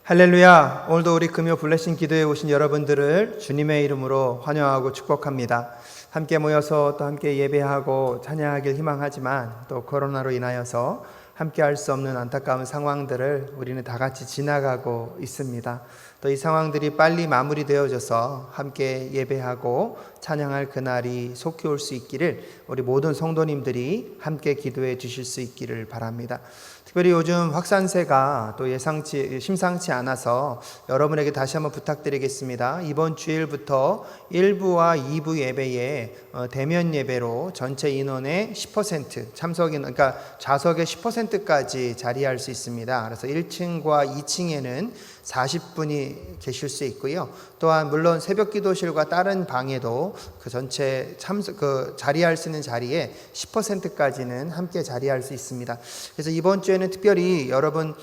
할렐루야. 오늘도 우리 금요 블레싱 기도에 오신 여러분들을 주님의 이름으로 환영하고 축복합니다. 함께 모여서 또 함께 예배하고 찬양하길 희망하지만 또 코로나로 인하여서 함께 할 수 없는 안타까운 상황들을 우리는 다 같이 지나가고 있습니다. 또 이 상황들이 빨리 마무리되어져서 함께 예배하고 찬양할 그날이 속히 올 수 있기를 우리 모든 성도님들이 함께 기도해 주실 수 있기를 바랍니다. 특별히 요즘 확산세가 또 심상치 않아서 여러분에게 다시 한번 부탁드리겠습니다. 이번 주일부터 1부와 2부 예배에 대면 예배로 전체 인원의 10% 참석 인원, 그러니까 좌석의 10%까지 자리할 수 있습니다. 그래서 1층과 2층에는 40분이 계실 수 있고요. 또한 물론 새벽 기도실과 다른 방에도 그 전체 자리할 수 있는 자리에 10%까지는 함께 자리할 수 있습니다. 그래서 이번 주에는 특별히 여러분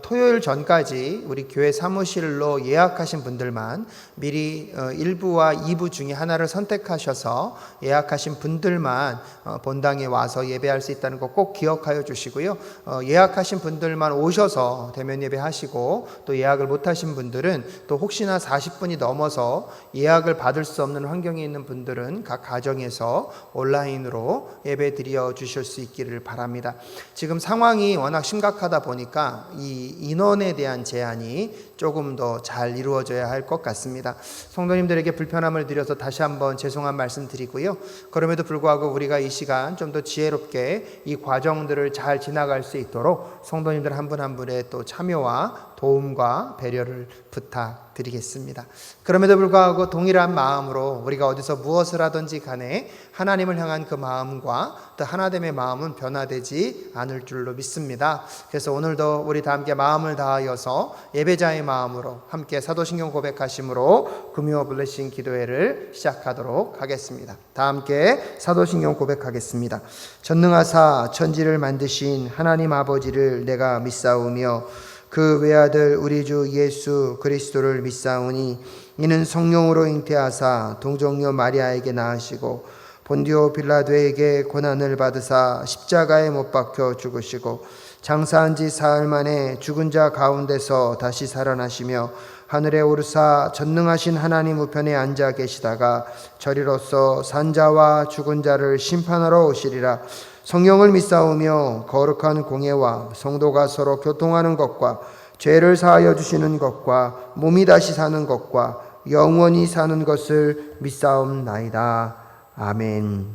토요일 전까지 우리 교회 사무실로 예약하신 분들만 미리 1부와 2부 중에 하나를 선택하셔서 예약하신 분들만 본당에 와서 예배할 수 있다는 거 꼭 기억하여 주시고요. 예약하신 분들만 오셔서 대면 예배하시고 또 예약을 못하신 분들은 또 혹시나 40분이 넘어서 예약을 받을 수 없는 환경에 있는 분들은 각 가정에서 온라인으로 예배 드려 주실 수 있기를 바랍니다. 지금 상황이 워낙 심각하다 보니까 이 인원에 대한 제한이 조금 더 잘 이루어져야 할 것 같습니다. 성도님들에게 불편함을 드려서 다시 한번 죄송한 말씀 드리고요. 그럼에도 불구하고 우리가 이 시간 좀 더 지혜롭게 이 과정들을 잘 지나갈 수 있도록 성도님들 한 분 한 분의 또 참여와 도움과 배려를 부탁드리겠습니다. 그럼에도 불구하고 동일한 마음으로 우리가 어디서 무엇을 하든지 간에 하나님을 향한 그 마음과 또 하나됨의 마음은 변화되지 않을 줄로 믿습니다. 그래서 오늘도 우리 다 함께 마음을 다하여서 예배자의 마음으로 함께 사도신경 고백하심으로 금요 블레싱 기도회를 시작하도록 하겠습니다. 다 함께 사도신경 고백하겠습니다. 전능하사 천지를 만드신 하나님 아버지를 내가 믿사오며 그 외아들 우리 주 예수 그리스도를 믿사오니 이는 성령으로 잉태하사 동정녀 마리아에게 낳으시고 본디오 빌라도에게 고난을 받으사 십자가에 못 박혀 죽으시고 장사한 지 사흘 만에 죽은 자 가운데서 다시 살아나시며 하늘에 오르사 전능하신 하나님 우편에 앉아 계시다가 저리로서 산자와 죽은 자를 심판하러 오시리라. 성령을 믿사오며 거룩한 공예와 성도가 서로 교통하는 것과 죄를 사하여 주시는 것과 몸이 다시 사는 것과 영원히 사는 것을 믿사옵나이다. 아멘.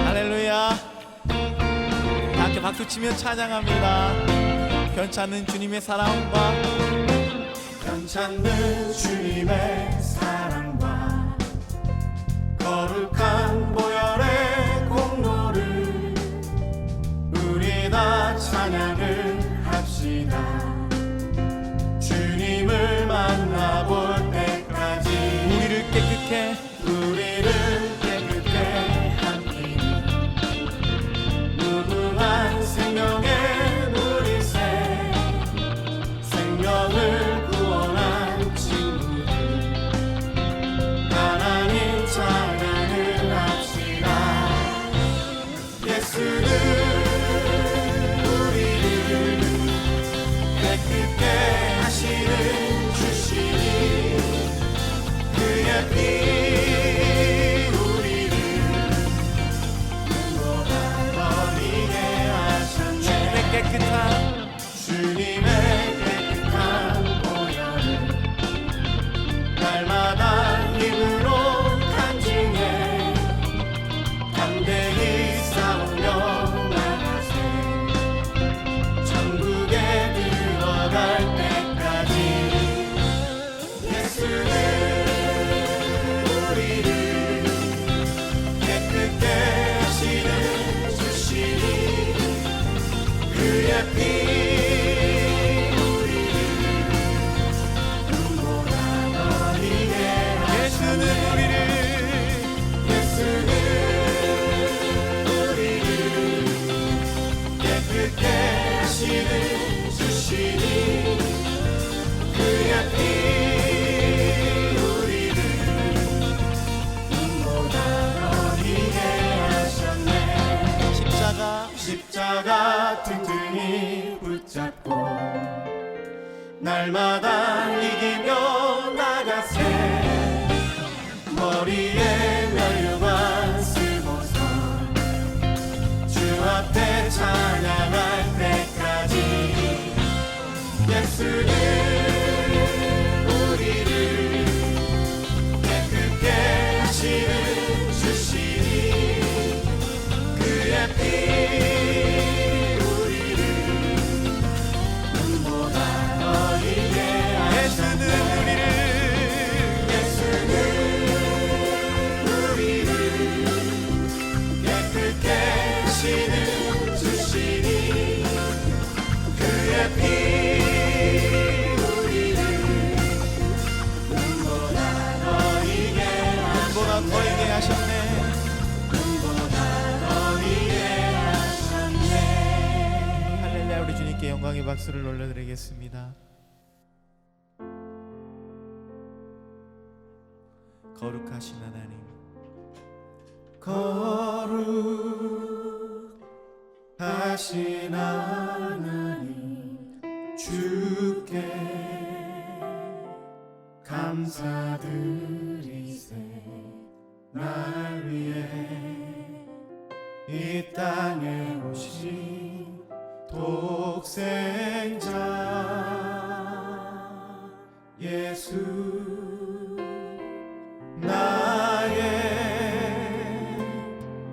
할렐루야. 다 함께 박수치며 찬양합니다. 변찮는 주님의 사랑과 변찮는 주님의 사랑과 거룩한 보혈의 공로를 우리 다 찬양을 합시다. 주님을 만나볼 때까지 우리를 깨끗게 함기는 무궁한 생명의 물이새 생명을 구원한 친구들 십자가 튼튼히 붙잡고 날마다 이기며 나가세. 머리에 면류관 쓰고서 주 앞에 찬양할 때까지 예수는 우리를 깨끗게 하시는 주시니 그의 피 우리를 눈보다 너희게 하셨네. 예수는 우리를 깨끗게 하시는 주시니 그의 피 우리를 눈보다 너희게 하셨네. 할렐루야. 우리 주님께 영광의 박수를 올려드리겠습니다. 거룩하신 하나님, 거룩하신 하나님, 주께 감사드리세. 날 위해 이 땅에 오신 독생자 예수, 나의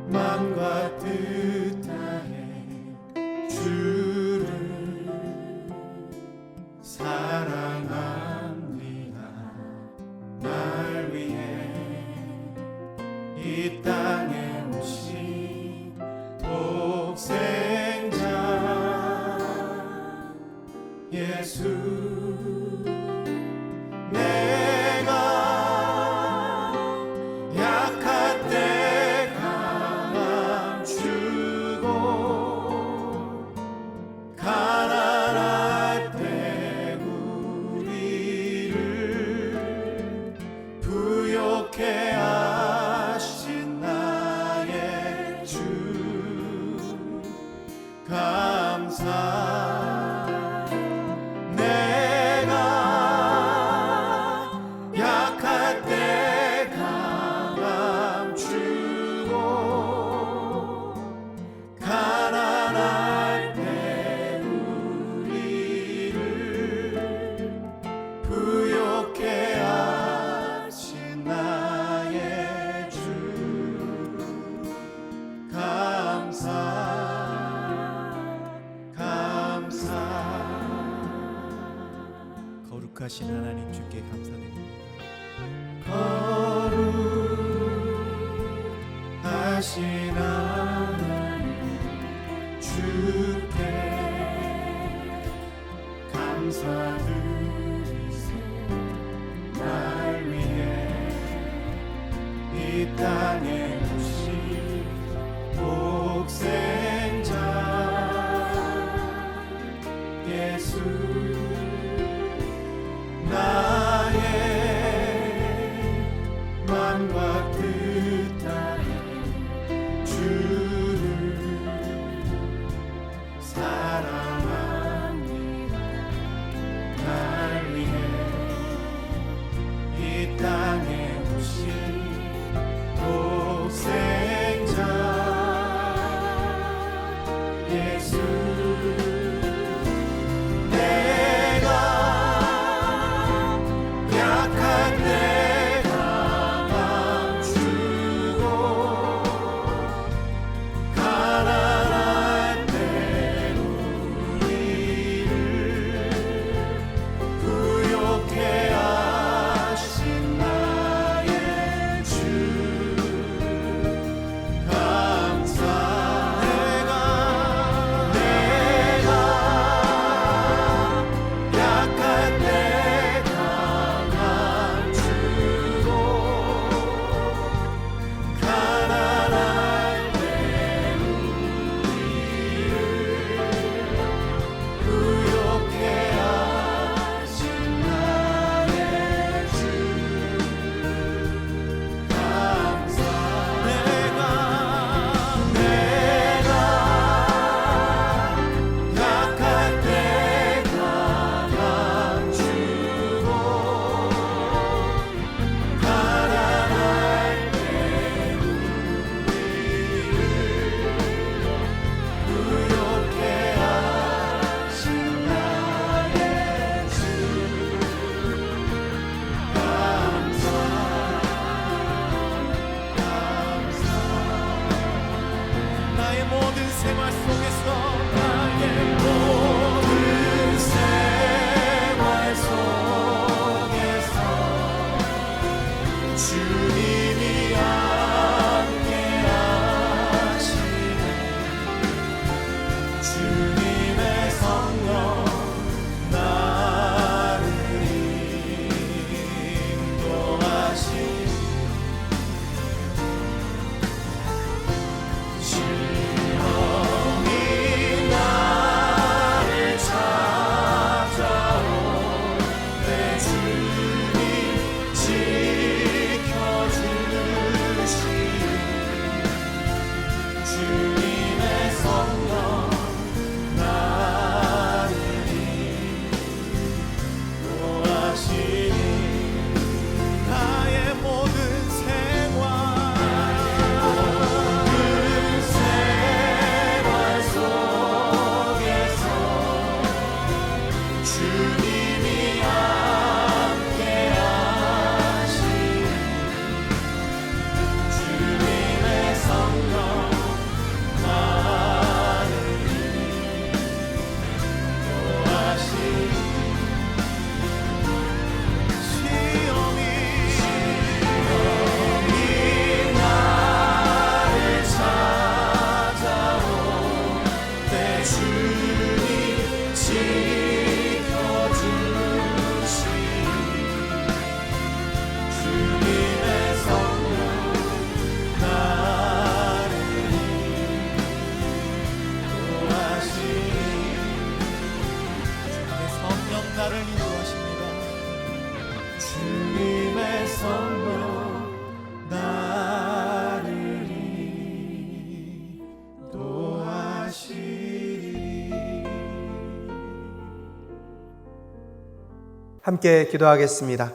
맘과 뜻 다해 주를 사랑합니다. 날 위해 이 땅에 오신 독생자 예수, 내가 약할 때 감추고 가난할 때 우리를 부욕해 하신 나의 주, 감사. 내가 약할 때 감추고 가난할 때 우리를 부욕해 하신 나의 주, 감사. 거룩하신 하나님 주께 감사드립니다. 거룩하신 하나님 주께 감사드리세. 날 위해 이 땅에 오신 독생자 예수, 나의 맘과 뜻 다해 주를 사랑합니다. 날 위해 이 땅에 오신 함께 기도하겠습니다.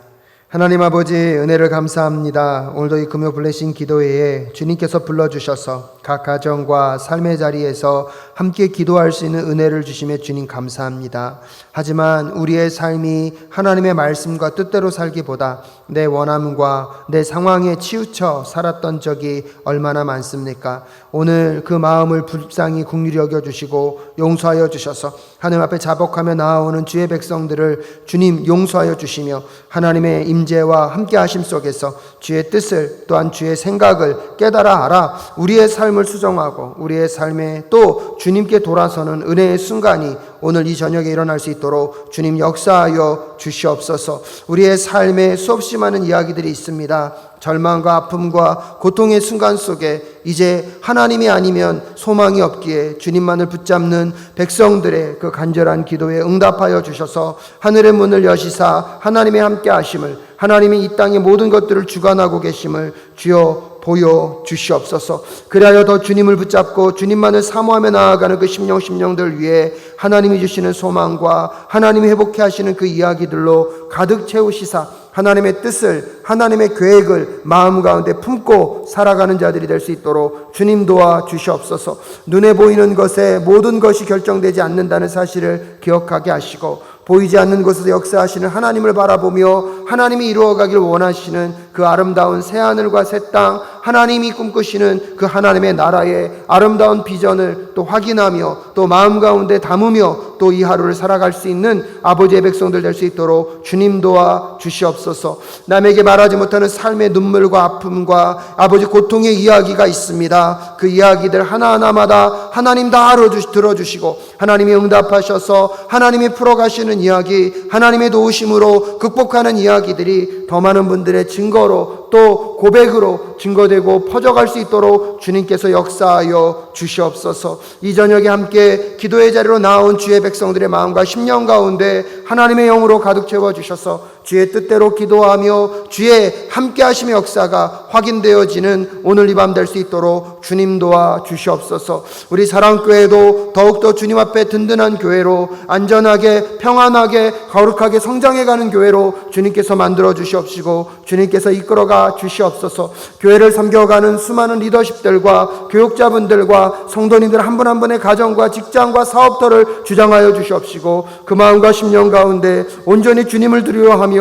하나님 아버지 은혜를 감사합니다. 오늘도 이 금요 블레싱 기도회에 주님께서 불러주셔서 각 가정과 삶의 자리에서 함께 기도할 수 있는 은혜를 주심에 주님 감사합니다. 하지만 우리의 삶이 하나님의 말씀과 뜻대로 살기보다 내 원함과 내 상황에 치우쳐 살았던 적이 얼마나 많습니까? 오늘 그 마음을 불쌍히 긍휼히 여겨주시고 용서하여 주셔서 하나님 앞에 자복하며 나아오는 주의 백성들을 주님 용서하여 주시며 하나님의 임재와 함께 하심 속에서 주의 뜻을 또한 주의 생각을 깨달아 알아 우리의 삶을 수정하고 우리의 삶에 또 주님께 돌아서는 은혜의 순간이 오늘 이 저녁에 일어날 수 있도록 주님 역사하여 주시옵소서. 우리의 삶에 수없이 많은 이야기들이 있습니다. 절망과 아픔과 고통의 순간 속에 이제 하나님이 아니면 소망이 없기에 주님만을 붙잡는 백성들의 그 간절한 기도에 응답하여 주셔서 하늘의 문을 여시사 하나님의 함께 하심을, 하나님이 이 땅의 모든 것들을 주관하고 계심을 주여 보여 주시옵소서. 그리하여 더 주님을 붙잡고 주님만을 사모하며 나아가는 그 심령들 위해 하나님이 주시는 소망과 하나님이 회복해 하시는 그 이야기들로 가득 채우시사 하나님의 뜻을, 하나님의 계획을 마음 가운데 품고 살아가는 자들이 될 수 있도록 주님 도와 주시옵소서. 눈에 보이는 것에 모든 것이 결정되지 않는다는 사실을 기억하게 하시고 보이지 않는 곳에서 역사하시는 하나님을 바라보며 하나님이 이루어가길 원하시는 그 아름다운 새하늘과 새 땅, 하나님이 꿈꾸시는 그 하나님의 나라의 아름다운 비전을 또 확인하며 또 마음 가운데 담으며 또 이 하루를 살아갈 수 있는 아버지의 백성들 될 수 있도록 주님 도와 주시옵소서. 남에게 말하지 못하는 삶의 눈물과 아픔과 아버지 고통의 이야기가 있습니다. 그 이야기들 하나하나마다 하나님 다 들어주시고 하나님이 응답하셔서 하나님이 풀어가시는 이야기, 하나님의 도우심으로 극복하는 이야기들이 더 많은 분들의 증거로 또 고백으로 증거되고 퍼져갈 수 있도록 주님께서 역사하여 주시옵소서. 이 저녁에 함께 기도의 자리로 나온 주의 백성들의 마음과 심령 가운데 하나님의 영으로 가득 채워주셔서 주의 뜻대로 기도하며 주의 함께 하심의 역사가 확인되어지는 오늘 이 밤 될 수 있도록 주님 도와 주시옵소서. 우리 사랑교회도 더욱더 주님 앞에 든든한 교회로 안전하게 평안하게 거룩하게 성장해가는 교회로 주님께서 만들어 주시옵시고 주님께서 이끌어가 주시옵소서. 교회를 섬겨가는 수많은 리더십들과 교육자분들과 성도님들 한 분 한 분의 가정과 직장과 사업터를 주장하여 주시옵시고 그 마음과 심령 가운데 온전히 주님을 두려워하며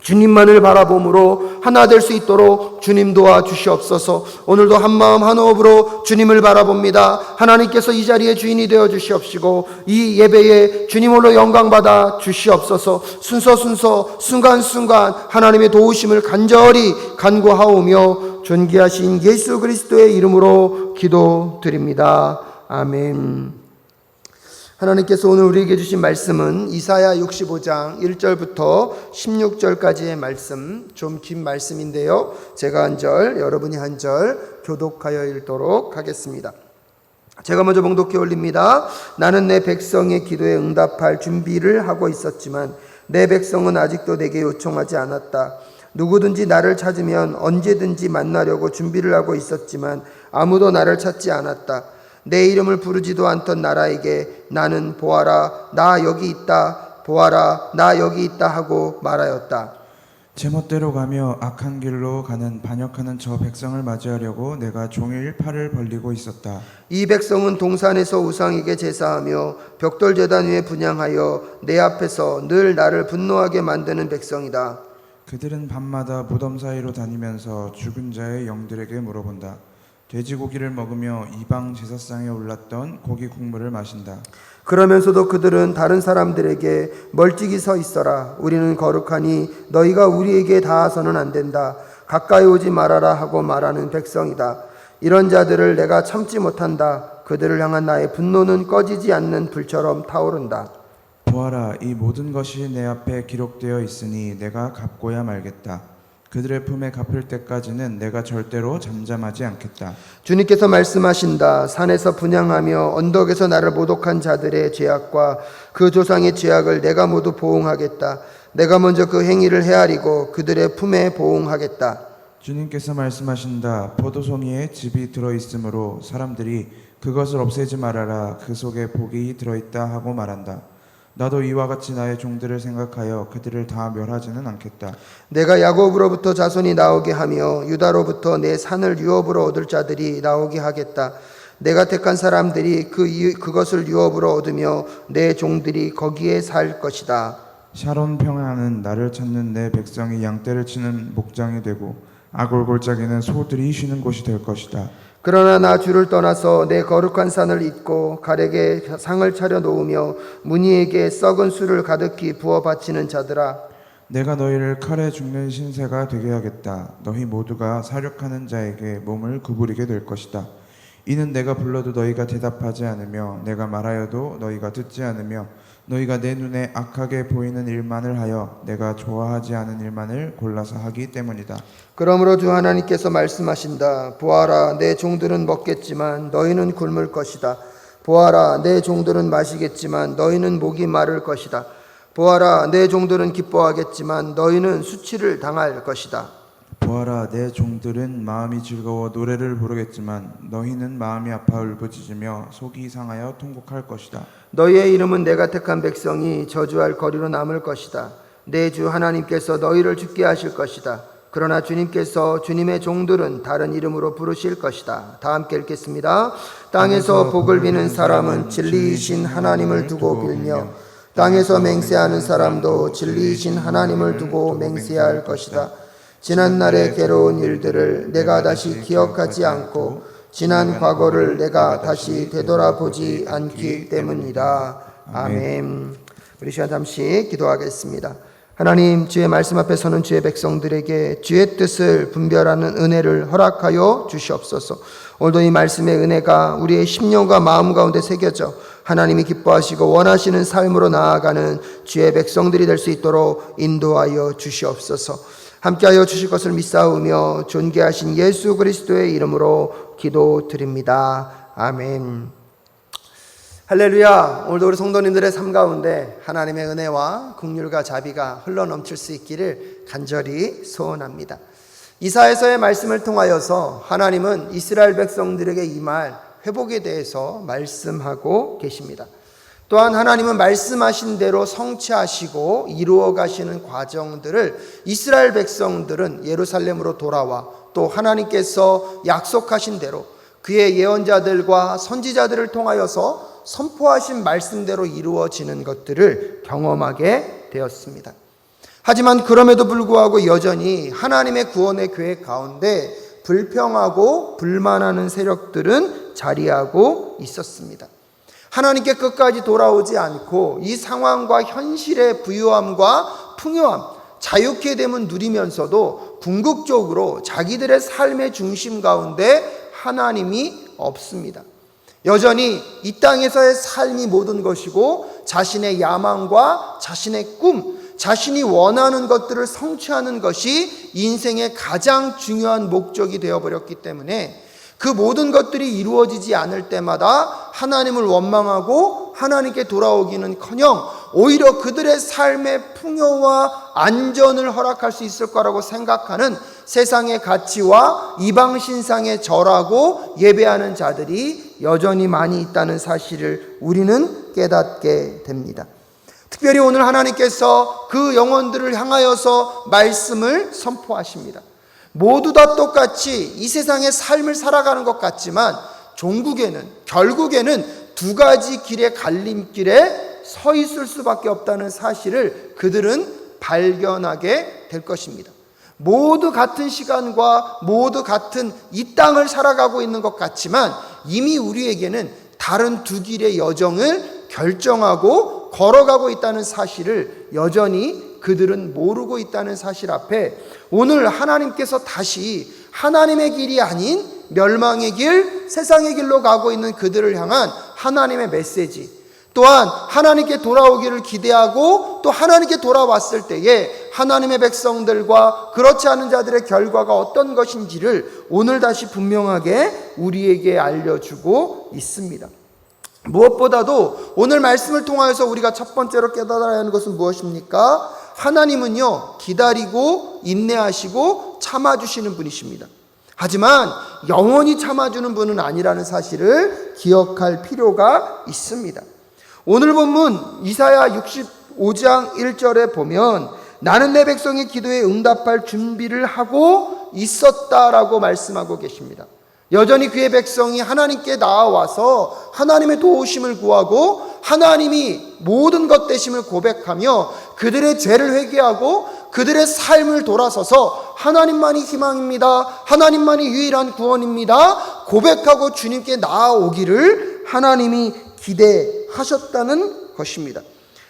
주님만을 바라봄으로 하나 될 수 있도록 주님 도와 주시옵소서. 오늘도 한마음 한호흡으로 주님을 바라봅니다. 하나님께서 이 자리의 주인이 되어 주시옵시고 이 예배에 주님으로 영광받아 주시옵소서. 순서 순간순간 하나님의 도우심을 간절히 간구하오며 존귀하신 예수 그리스도의 이름으로 기도드립니다. 아멘. 하나님께서 오늘 우리에게 주신 말씀은 이사야 65장 1절부터 16절까지의 말씀, 좀 긴 말씀인데요. 제가 한 절, 여러분이 한 절 교독하여 읽도록 하겠습니다. 제가 먼저 봉독해 올립니다. 나는 내 백성의 기도에 응답할 준비를 하고 있었지만 내 백성은 아직도 내게 요청하지 않았다. 누구든지 나를 찾으면 언제든지 만나려고 준비를 하고 있었지만 아무도 나를 찾지 않았다. 내 이름을 부르지도 않던 나라에게 나는 보아라 나 여기 있다, 보아라 나 여기 있다 하고 말하였다. 제멋대로 가며 악한 길로 가는 반역하는 저 백성을 맞이하려고 내가 종일 팔을 벌리고 있었다. 이 백성은 동산에서 우상에게 제사하며 벽돌 제단 위에 분향하여 내 앞에서 늘 나를 분노하게 만드는 백성이다. 그들은 밤마다 무덤 사이로 다니면서 죽은 자의 영들에게 물어본다. 돼지고기를 먹으며 이방 제사상에 올랐던 고기 국물을 마신다. 그러면서도 그들은 다른 사람들에게 멀찍이 서 있어라. 우리는 거룩하니 너희가 우리에게 닿아서는 안 된다. 가까이 오지 말아라 하고 말하는 백성이다. 이런 자들을 내가 참지 못한다. 그들을 향한 나의 분노는 꺼지지 않는 불처럼 타오른다. 보아라, 이 모든 것이 내 앞에 기록되어 있으니 내가 갚고야 말겠다. 그들의 품에 갚을 때까지는 내가 절대로 잠잠하지 않겠다. 주님께서 말씀하신다. 산에서 분향하며 언덕에서 나를 모독한 자들의 죄악과 그 조상의 죄악을 내가 모두 보응하겠다. 내가 먼저 그 행위를 헤아리고 그들의 품에 보응하겠다. 주님께서 말씀하신다. 포도송이에 즙이 들어있으므로 사람들이 그것을 없애지 말아라. 그 속에 복이 들어있다 하고 말한다. 나도 이와 같이 나의 종들을 생각하여 그들을 다 멸하지는 않겠다. 내가 야곱으로부터 자손이 나오게 하며 유다로부터 내 산을 유업으로 얻을 자들이 나오게 하겠다. 내가 택한 사람들이 그것을 유업으로 얻으며 내 종들이 거기에 살 것이다. 샤론 평야는 나를 찾는 내 백성이 양떼를 치는 목장이 되고 아골골짜기는 소들이 쉬는 곳이 될 것이다. 그러나 나 주를 떠나서 내 거룩한 산을 잊고 갈에게 상을 차려 놓으며 무늬에게 썩은 술을 가득히 부어 바치는 자들아, 내가 너희를 칼에 죽는 신세가 되게 하겠다. 너희 모두가 사륙하는 자에게 몸을 구부리게 될 것이다. 이는 내가 불러도 너희가 대답하지 않으며 내가 말하여도 너희가 듣지 않으며 너희가 내 눈에 악하게 보이는 일만을 하여 내가 좋아하지 않은 일만을 골라서 하기 때문이다. 그러므로 주 하나님께서 말씀하신다. 보아라, 내 종들은 먹겠지만 너희는 굶을 것이다. 보아라, 내 종들은 마시겠지만 너희는 목이 마를 것이다. 보아라, 내 종들은 기뻐하겠지만 너희는 수치를 당할 것이다. 보아라, 내 종들은 마음이 즐거워 노래를 부르겠지만 너희는 마음이 아파 울부짖으며 속이 상하여 통곡할 것이다. 너희의 이름은 내가 택한 백성이 저주할 거리로 남을 것이다. 내 주 하나님께서 너희를 죽게 하실 것이다. 그러나 주님께서 주님의 종들은 다른 이름으로 부르실 것이다. 다 함께 읽겠습니다. 땅에서 복을 비는 사람은 진리이신 하나님을 두고 빌며 땅에서 맹세하는 사람도 진리이신 하나님을 두고 맹세할 것이다. 지난날의 괴로운 일들을 내가 다시 기억하지 않고 지난 과거를 내가 다시 되돌아보지 않기 때문이다. 아멘. 우리 시간 잠시 기도하겠습니다. 하나님, 주의 말씀 앞에 서는 주의 백성들에게 주의 뜻을 분별하는 은혜를 허락하여 주시옵소서. 오늘도 이 말씀의 은혜가 우리의 심령과 마음 가운데 새겨져 하나님이 기뻐하시고 원하시는 삶으로 나아가는 주의 백성들이 될 수 있도록 인도하여 주시옵소서. 함께하여 주실 것을 믿사오며 존귀하신 예수 그리스도의 이름으로 기도드립니다. 아멘. 할렐루야. 오늘도 우리 성도님들의 삶 가운데 하나님의 은혜와 긍휼과 자비가 흘러넘칠 수 있기를 간절히 소원합니다. 이사야서의 말씀을 통하여서 하나님은 이스라엘 백성들에게 임할 회복에 대해서 말씀하고 계십니다. 또한 하나님은 말씀하신 대로 성취하시고 이루어 가시는 과정들을 이스라엘 백성들은 예루살렘으로 돌아와 또 하나님께서 약속하신 대로 그의 예언자들과 선지자들을 통하여서 선포하신 말씀대로 이루어지는 것들을 경험하게 되었습니다. 하지만 그럼에도 불구하고 여전히 하나님의 구원의 계획 가운데 불평하고 불만하는 세력들은 자리하고 있었습니다. 하나님께 끝까지 돌아오지 않고 이 상황과 현실의 부유함과 풍요함, 자유케 됨은 누리면서도 궁극적으로 자기들의 삶의 중심 가운데 하나님이 없습니다. 여전히 이 땅에서의 삶이 모든 것이고 자신의 야망과 자신의 꿈, 자신이 원하는 것들을 성취하는 것이 인생의 가장 중요한 목적이 되어버렸기 때문에 그 모든 것들이 이루어지지 않을 때마다 하나님을 원망하고 하나님께 돌아오기는커녕 오히려 그들의 삶의 풍요와 안전을 허락할 수 있을 거라고 생각하는 세상의 가치와 이방 신상에 절하고 예배하는 자들이 여전히 많이 있다는 사실을 우리는 깨닫게 됩니다. 특별히 오늘 하나님께서 그 영혼들을 향하여서 말씀을 선포하십니다. 모두 다 똑같이 이 세상의 삶을 살아가는 것 같지만 결국에는 두 가지 길의 갈림길에 서 있을 수밖에 없다는 사실을 그들은 발견하게 될 것입니다. 모두 같은 시간과 모두 같은 이 땅을 살아가고 있는 것 같지만 이미 우리에게는 다른 두 길의 여정을 결정하고 걸어가고 있다는 사실을 여전히 그들은 모르고 있다는 사실 앞에 오늘 하나님께서 다시 하나님의 길이 아닌 멸망의 길, 세상의 길로 가고 있는 그들을 향한 하나님의 메시지, 또한 하나님께 돌아오기를 기대하고 또 하나님께 돌아왔을 때에 하나님의 백성들과 그렇지 않은 자들의 결과가 어떤 것인지를 오늘 다시 분명하게 우리에게 알려주고 있습니다. 무엇보다도 오늘 말씀을 통하여서 우리가 첫 번째로 깨달아야 하는 것은 무엇입니까? 하나님은요, 기다리고 인내하시고 참아주시는 분이십니다. 하지만 영원히 참아주는 분은 아니라는 사실을 기억할 필요가 있습니다. 오늘 본문 이사야 65장 1절에 보면 나는 내 백성의 기도에 응답할 준비를 하고 있었다라고 말씀하고 계십니다. 여전히 그의 백성이 하나님께 나아와서 하나님의 도우심을 구하고 하나님이 모든 것 되심을 고백하며 그들의 죄를 회개하고 그들의 삶을 돌아서서 하나님만이 희망입니다, 하나님만이 유일한 구원입니다 고백하고 주님께 나아오기를 하나님이 기대하셨다는 것입니다.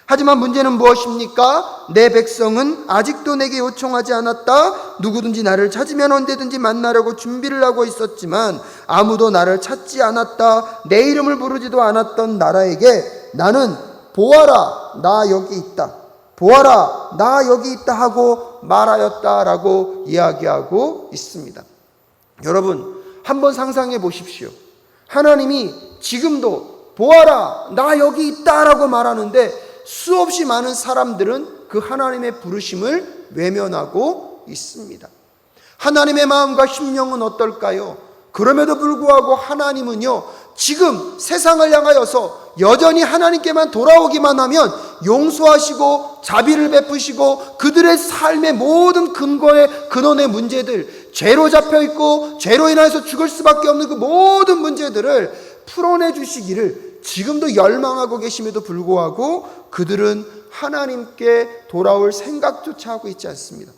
하지만 문제는 무엇입니까? 내 백성은 아직도 내게 요청하지 않았다. 누구든지 나를 찾으면 언제든지 만나려고 준비를 하고 있었지만 아무도 나를 찾지 않았다. 내 이름을 부르지도 않았던 나라에게 나는 보아라 나 여기 있다, 보아라 나 여기 있다 하고 말하였다라고 이야기하고 있습니다. 여러분 한번 상상해 보십시오. 하나님이 지금도 보아라 나 여기 있다라고 말하는데 수없이 많은 사람들은 그 하나님의 부르심을 외면하고 있습니다. 하나님의 마음과 심령은 어떨까요? 그럼에도 불구하고 하나님은요, 지금 세상을 향하여서 여전히 하나님께만 돌아오기만 하면 용서하시고 자비를 베푸시고 그들의 삶의 모든 근원의 문제들, 죄로 잡혀있고 죄로 인해서 죽을 수밖에 없는 그 모든 문제들을 풀어내 주시기를 지금도 열망하고 계심에도 불구하고 그들은 하나님께 돌아올 생각조차 하고 있지 않습니다.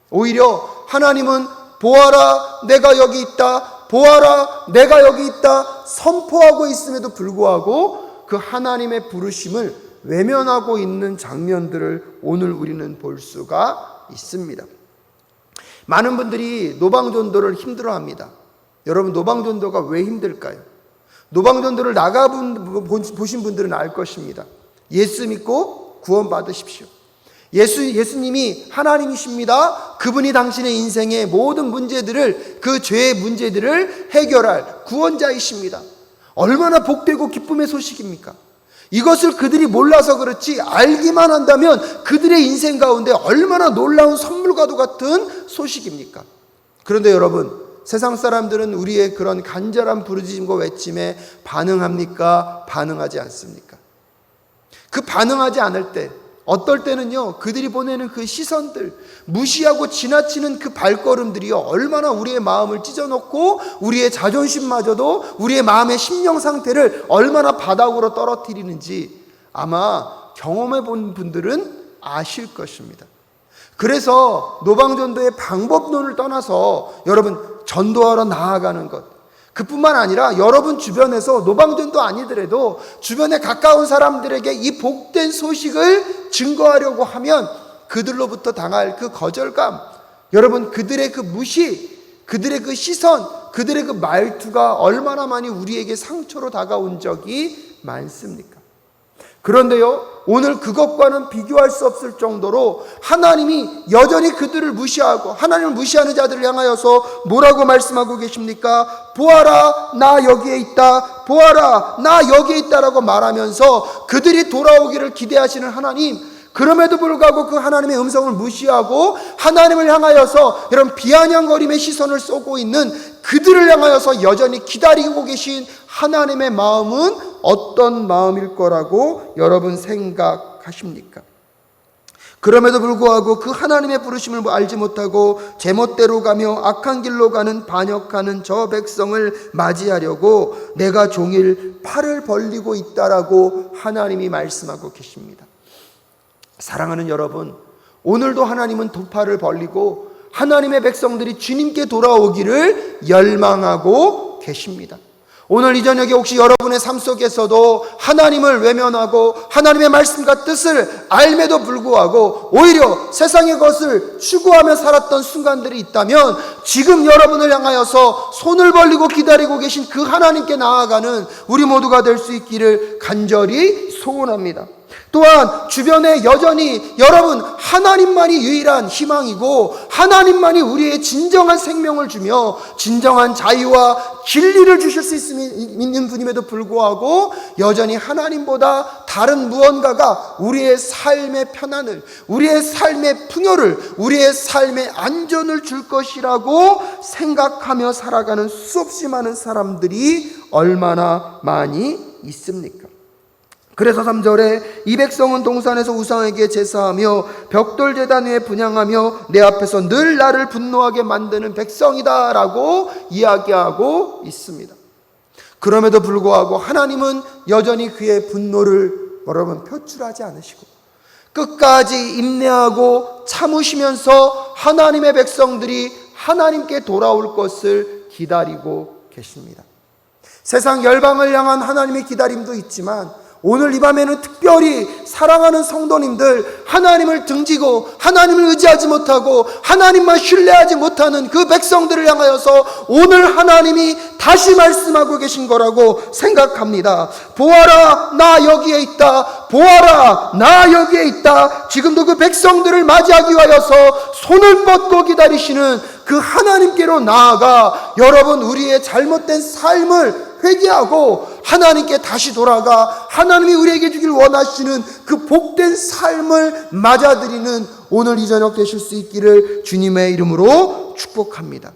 오히려 하나님은 보아라 내가 여기 있다, 보아라 내가 여기 있다 선포하고 있음에도 불구하고 그 하나님의 부르심을 외면하고 있는 장면들을 오늘 우리는 볼 수가 있습니다. 많은 분들이 노방전도를 힘들어합니다. 여러분 노방전도가 왜 힘들까요? 노방전도를 보신 분들은 알 것입니다. 예수 믿고 구원 받으십시오. 예수님이 하나님이십니다. 그분이 당신의 인생의 모든 문제들을, 그 죄의 문제들을 해결할 구원자이십니다. 얼마나 복되고 기쁨의 소식입니까? 이것을 그들이 몰라서 그렇지 알기만 한다면 그들의 인생 가운데 얼마나 놀라운 선물과도 같은 소식입니까? 그런데 여러분, 세상 사람들은 우리의 그런 간절한 부르짖음과 외침에 반응합니까? 반응하지 않습니까? 그 반응하지 않을 때, 어떨 때는요, 그들이 보내는 그 시선들, 무시하고 지나치는 그 발걸음들이요, 얼마나 우리의 마음을 찢어놓고 우리의 자존심마저도 우리의 마음의 심령 상태를 얼마나 바닥으로 떨어뜨리는지 아마 경험해 본 분들은 아실 것입니다. 그래서 노방전도의 방법론을 떠나서 여러분 전도하러 나아가는 것, 그뿐만 아니라 여러분 주변에서 노방전도 아니더라도 주변에 가까운 사람들에게 이 복된 소식을 증거하려고 하면 그들로부터 당할 그 거절감, 여러분 그들의 그 무시, 그들의 그 시선, 그들의 그 말투가 얼마나 많이 우리에게 상처로 다가온 적이 많습니까? 그런데요, 오늘 그것과는 비교할 수 없을 정도로 하나님이 여전히 그들을 무시하고 하나님을 무시하는 자들을 향하여서 뭐라고 말씀하고 계십니까? 보아라 나 여기에 있다, 보아라 나 여기에 있다라고 말하면서 그들이 돌아오기를 기대하시는 하나님, 그럼에도 불구하고 그 하나님의 음성을 무시하고 하나님을 향하여서 이런 비아냥거림의 시선을 쏘고 있는 그들을 향하여서 여전히 기다리고 계신 하나님의 마음은 어떤 마음일 거라고 여러분 생각하십니까? 그럼에도 불구하고 그 하나님의 부르심을 알지 못하고 제멋대로 가며 악한 길로 가는 반역하는 저 백성을 맞이하려고 내가 종일 팔을 벌리고 있다라고 하나님이 말씀하고 계십니다. 사랑하는 여러분, 오늘도 하나님은 두 팔을 벌리고 하나님의 백성들이 주님께 돌아오기를 열망하고 계십니다. 오늘 이 저녁에 혹시 여러분의 삶 속에서도 하나님을 외면하고 하나님의 말씀과 뜻을 알매도 불구하고 오히려 세상의 것을 추구하며 살았던 순간들이 있다면 지금 여러분을 향하여서 손을 벌리고 기다리고 계신 그 하나님께 나아가는 우리 모두가 될 수 있기를 간절히 소원합니다. 또한 주변에 여전히 여러분 하나님만이 유일한 희망이고 하나님만이 우리의 진정한 생명을 주며 진정한 자유와 진리를 주실 수 있는 분임에도 불구하고 여전히 하나님보다 다른 무언가가 우리의 삶의 편안을, 우리의 삶의 풍요를, 우리의 삶의 안전을 줄 것이라고 생각하며 살아가는 수없이 많은 사람들이 얼마나 많이 있습니까? 그래서 3절에 이 백성은 동산에서 우상에게 제사하며 벽돌 제단 위에 분향하며 내 앞에서 늘 나를 분노하게 만드는 백성이다 라고 이야기하고 있습니다. 그럼에도 불구하고 하나님은 여전히 그의 분노를 여러분 표출하지 않으시고 끝까지 인내하고 참으시면서 하나님의 백성들이 하나님께 돌아올 것을 기다리고 계십니다. 세상 열방을 향한 하나님의 기다림도 있지만 오늘 이 밤에는 특별히 사랑하는 성도님들, 하나님을 등지고 하나님을 의지하지 못하고 하나님만 신뢰하지 못하는 그 백성들을 향하여서 오늘 하나님이 다시 말씀하고 계신 거라고 생각합니다. 보아라, 나 여기에 있다. 보아라, 나 여기에 있다. 지금도 그 백성들을 맞이하기 위하여서 손을 뻗고 기다리시는 그 하나님께로 나아가 여러분 우리의 잘못된 삶을 회개하고 하나님께 다시 돌아가 하나님이 우리에게 주길 원하시는 그 복된 삶을 맞아들이는 오늘 이 저녁 되실 수 있기를 주님의 이름으로 축복합니다.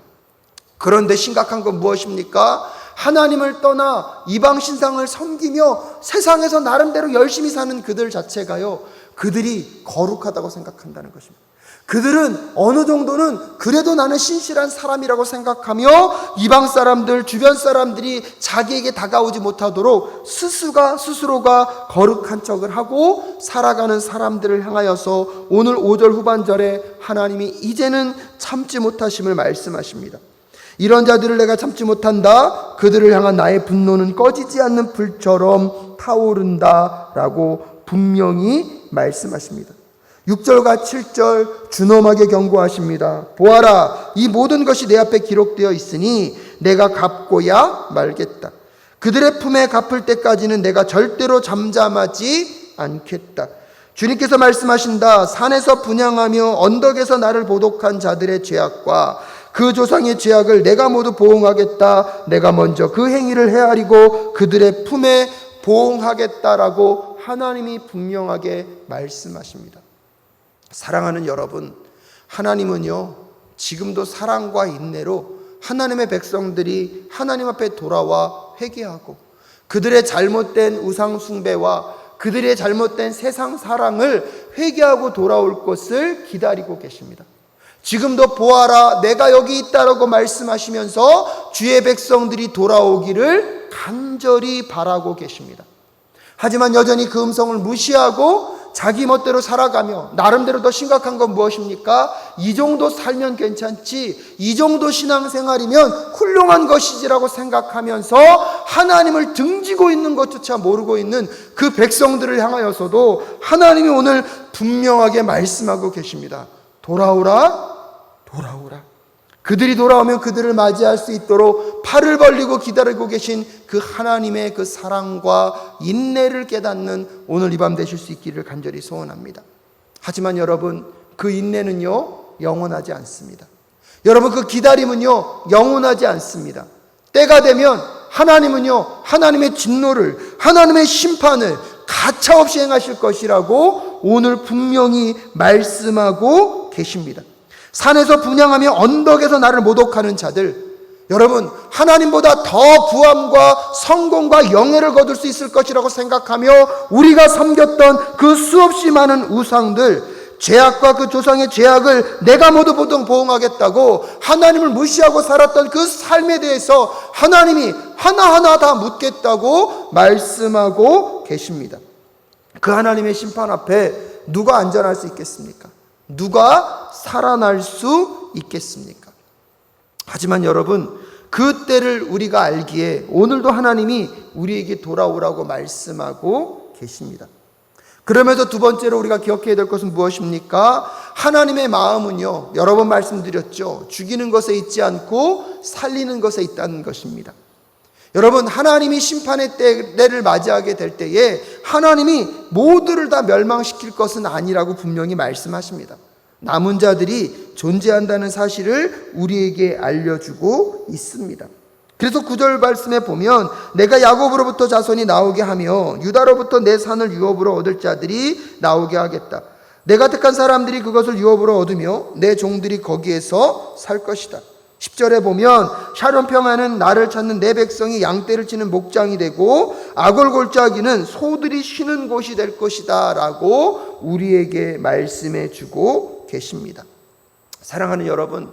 그런데 심각한 건 무엇입니까? 하나님을 떠나 이방 신상을 섬기며 세상에서 나름대로 열심히 사는 그들 자체가요, 그들이 거룩하다고 생각한다는 것입니다. 그들은 어느 정도는 그래도 나는 신실한 사람이라고 생각하며 이방 사람들, 주변 사람들이 자기에게 다가오지 못하도록 스스로가 거룩한 척을 하고 살아가는 사람들을 향하여서 오늘 5절 후반절에 하나님이 이제는 참지 못하심을 말씀하십니다. 이런 자들을 내가 참지 못한다. 그들을 향한 나의 분노는 꺼지지 않는 불처럼 타오른다 라고 분명히 말씀하십니다. 6절과 7절 준엄하게 경고하십니다. 보아라, 이 모든 것이 내 앞에 기록되어 있으니 내가 갚고야 말겠다. 그들의 품에 갚을 때까지는 내가 절대로 잠잠하지 않겠다. 주님께서 말씀하신다. 산에서 분향하며 언덕에서 나를 보독한 자들의 죄악과 그 조상의 죄악을 내가 모두 보응하겠다. 내가 먼저 그 행위를 헤아리고 그들의 품에 보응하겠다라고 하나님이 분명하게 말씀하십니다. 사랑하는 여러분, 하나님은요 지금도 사랑과 인내로 하나님의 백성들이 하나님 앞에 돌아와 회개하고 그들의 잘못된 우상 숭배와 그들의 잘못된 세상 사랑을 회개하고 돌아올 것을 기다리고 계십니다. 지금도 보아라, 내가 여기 있다라고 말씀하시면서 주의 백성들이 돌아오기를 간절히 바라고 계십니다. 하지만 여전히 그 음성을 무시하고 자기 멋대로 살아가며 나름대로 더 심각한 건 무엇입니까? 이 정도 살면 괜찮지, 이 정도 신앙생활이면 훌륭한 것이지라고 생각하면서 하나님을 등지고 있는 것조차 모르고 있는 그 백성들을 향하여서도 하나님이 오늘 분명하게 말씀하고 계십니다. 돌아오라, 돌아오라. 그들이 돌아오면 그들을 맞이할 수 있도록 팔을 벌리고 기다리고 계신 그 하나님의 그 사랑과 인내를 깨닫는 오늘 이 밤 되실 수 있기를 간절히 소원합니다. 하지만 여러분, 그 인내는요 영원하지 않습니다. 여러분, 그 기다림은요 영원하지 않습니다. 때가 되면 하나님은요 하나님의 진노를, 하나님의 심판을 가차없이 행하실 것이라고 오늘 분명히 말씀하고 계십니다. 산에서 분향하며 언덕에서 나를 모독하는 자들, 여러분 하나님보다 더 부함과 성공과 영예를 거둘 수 있을 것이라고 생각하며 우리가 섬겼던 그 수없이 많은 우상들, 죄악과 그 조상의 죄악을 내가 모두 보응하겠다고 하나님을 무시하고 살았던 그 삶에 대해서 하나님이 하나하나 다 묻겠다고 말씀하고 계십니다. 그 하나님의 심판 앞에 누가 안전할 수 있겠습니까? 누가 살아날 수 있겠습니까? 하지만 여러분, 그 때를 우리가 알기에 오늘도 하나님이 우리에게 돌아오라고 말씀하고 계십니다. 그러면서 두 번째로 우리가 기억해야 될 것은 무엇입니까? 하나님의 마음은요, 여러 번 말씀드렸죠. 죽이는 것에 있지 않고 살리는 것에 있다는 것입니다. 여러분, 하나님이 심판의 때를 맞이하게 될 때에 하나님이 모두를 다 멸망시킬 것은 아니라고 분명히 말씀하십니다. 남은 자들이 존재한다는 사실을 우리에게 알려주고 있습니다. 그래서 9절 말씀에 보면 내가 야곱으로부터 자손이 나오게 하며 유다로부터 내 산을 유업으로 얻을 자들이 나오게 하겠다. 내가 택한 사람들이 그것을 유업으로 얻으며 내 종들이 거기에서 살 것이다. 10절에 보면 샤론 평야는 나를 찾는 내 백성이 양떼를 치는 목장이 되고 아골골짜기는 소들이 쉬는 곳이 될 것이다 라고 우리에게 말씀해 주고 계십니다. 사랑하는 여러분,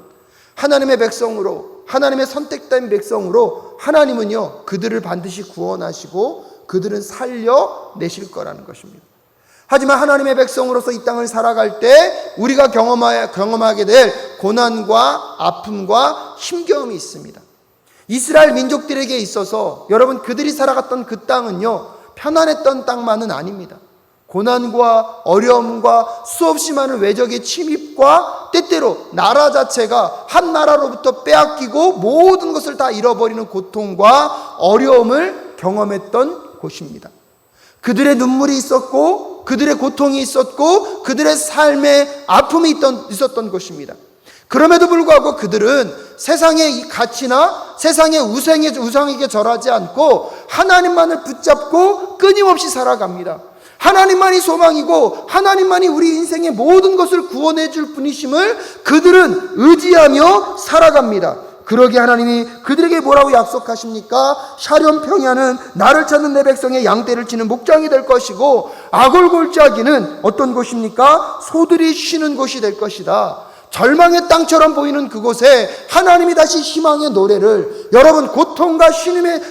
하나님의 백성으로, 하나님의 선택된 백성으로 하나님은요 그들을 반드시 구원하시고 그들은 살려내실 거라는 것입니다. 하지만 하나님의 백성으로서 이 땅을 살아갈 때 우리가 경험하게 될 고난과 아픔과 힘겨움이 있습니다. 이스라엘 민족들에게 있어서 여러분 그들이 살아갔던 그 땅은요 편안했던 땅만은 아닙니다. 고난과 어려움과 수없이 많은 외적의 침입과 때때로 나라 자체가 한 나라로부터 빼앗기고 모든 것을 다 잃어버리는 고통과 어려움을 경험했던 곳입니다. 그들의 눈물이 있었고 그들의 고통이 있었고 그들의 삶에 아픔이 있었던 것입니다. 그럼에도 불구하고 그들은 세상의 이 가치나 세상의 우상에게 절하지 않고 하나님만을 붙잡고 끊임없이 살아갑니다. 하나님만이 소망이고 하나님만이 우리 인생의 모든 것을 구원해 줄 분이심을 그들은 의지하며 살아갑니다. 그러기에 하나님이 그들에게 뭐라고 약속하십니까? 샤론 평야는 나를 찾는 내 백성의 양떼를 치는 목장이 될 것이고 아골골짜기는 어떤 곳입니까? 소들이 쉬는 곳이 될 것이다. 절망의 땅처럼 보이는 그곳에 하나님이 다시 희망의 노래를, 여러분 고통과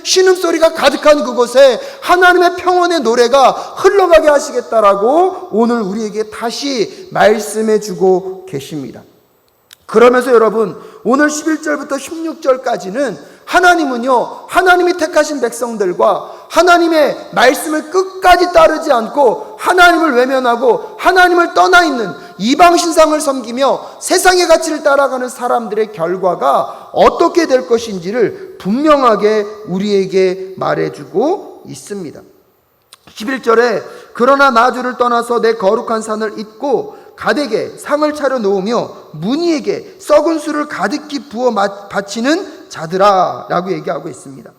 신음소리가 가득한 그곳에 하나님의 평온의 노래가 흘러가게 하시겠다라고 오늘 우리에게 다시 말씀해 주고 계십니다. 그러면서 여러분 오늘 11절부터 16절까지는 하나님은요 하나님이 택하신 백성들과 하나님의 말씀을 끝까지 따르지 않고 하나님을 외면하고 하나님을 떠나 있는 이방 신상을 섬기며 세상의 가치를 따라가는 사람들의 결과가 어떻게 될 것인지를 분명하게 우리에게 말해주고 있습니다. 11절에 그러나 나 주를 떠나서 내 거룩한 산을 잊고 가덱에 상을 차려 놓으며 문희에게 썩은 술을 가득히 부어 바치는 자들아 라고 얘기하고 있습니다.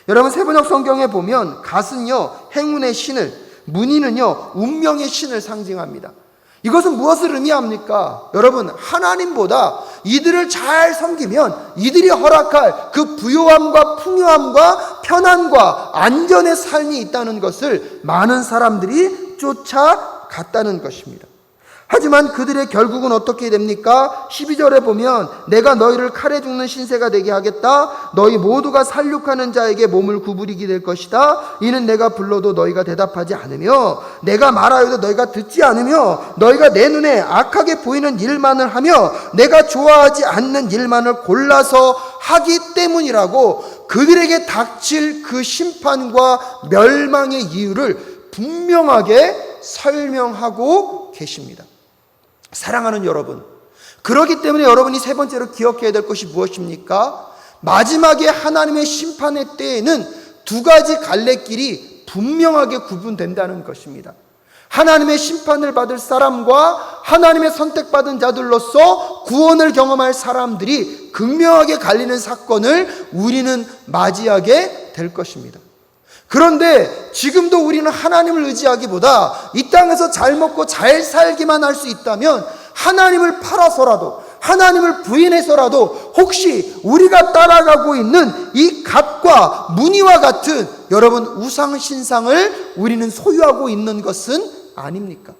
여러분 세번역 성경에 보면 갓은요 행운의 신을, 문희는요 운명의 신을 상징합니다. 이것은 무엇을 의미합니까? 여러분 하나님보다 이들을 잘 섬기면 이들이 허락할 그 부요함과 풍요함과 편안과 안전의 삶이 있다는 것을 많은 사람들이 쫓아갔다는 것입니다. 하지만 그들의 결국은 어떻게 됩니까? 12절에 보면 내가 너희를 칼에 죽는 신세가 되게 하겠다. 너희 모두가 살육하는 자에게 몸을 구부리게 될 것이다. 이는 내가 불러도 너희가 대답하지 않으며 내가 말하여도 너희가 듣지 않으며 너희가 내 눈에 악하게 보이는 일만을 하며 내가 좋아하지 않는 일만을 골라서 하기 때문이라고 그들에게 닥칠 그 심판과 멸망의 이유를 분명하게 설명하고 계십니다. 사랑하는 여러분, 그렇기 때문에 여러분이 세 번째로 기억해야 될 것이 무엇입니까? 마지막에 하나님의 심판의 때에는 두 가지 갈래길이 분명하게 구분된다는 것입니다. 하나님의 심판을 받을 사람과 하나님의 선택받은 자들로서 구원을 경험할 사람들이 극명하게 갈리는 사건을 우리는 맞이하게 될 것입니다. 그런데 지금도 우리는 하나님을 의지하기보다 이 땅에서 잘 먹고 잘 살기만 할 수 있다면 하나님을 팔아서라도 하나님을 부인해서라도 혹시 우리가 따라가고 있는 이 갓과 문희와 같은 여러분 우상신상을 우리는 소유하고 있는 것은 아닙니까?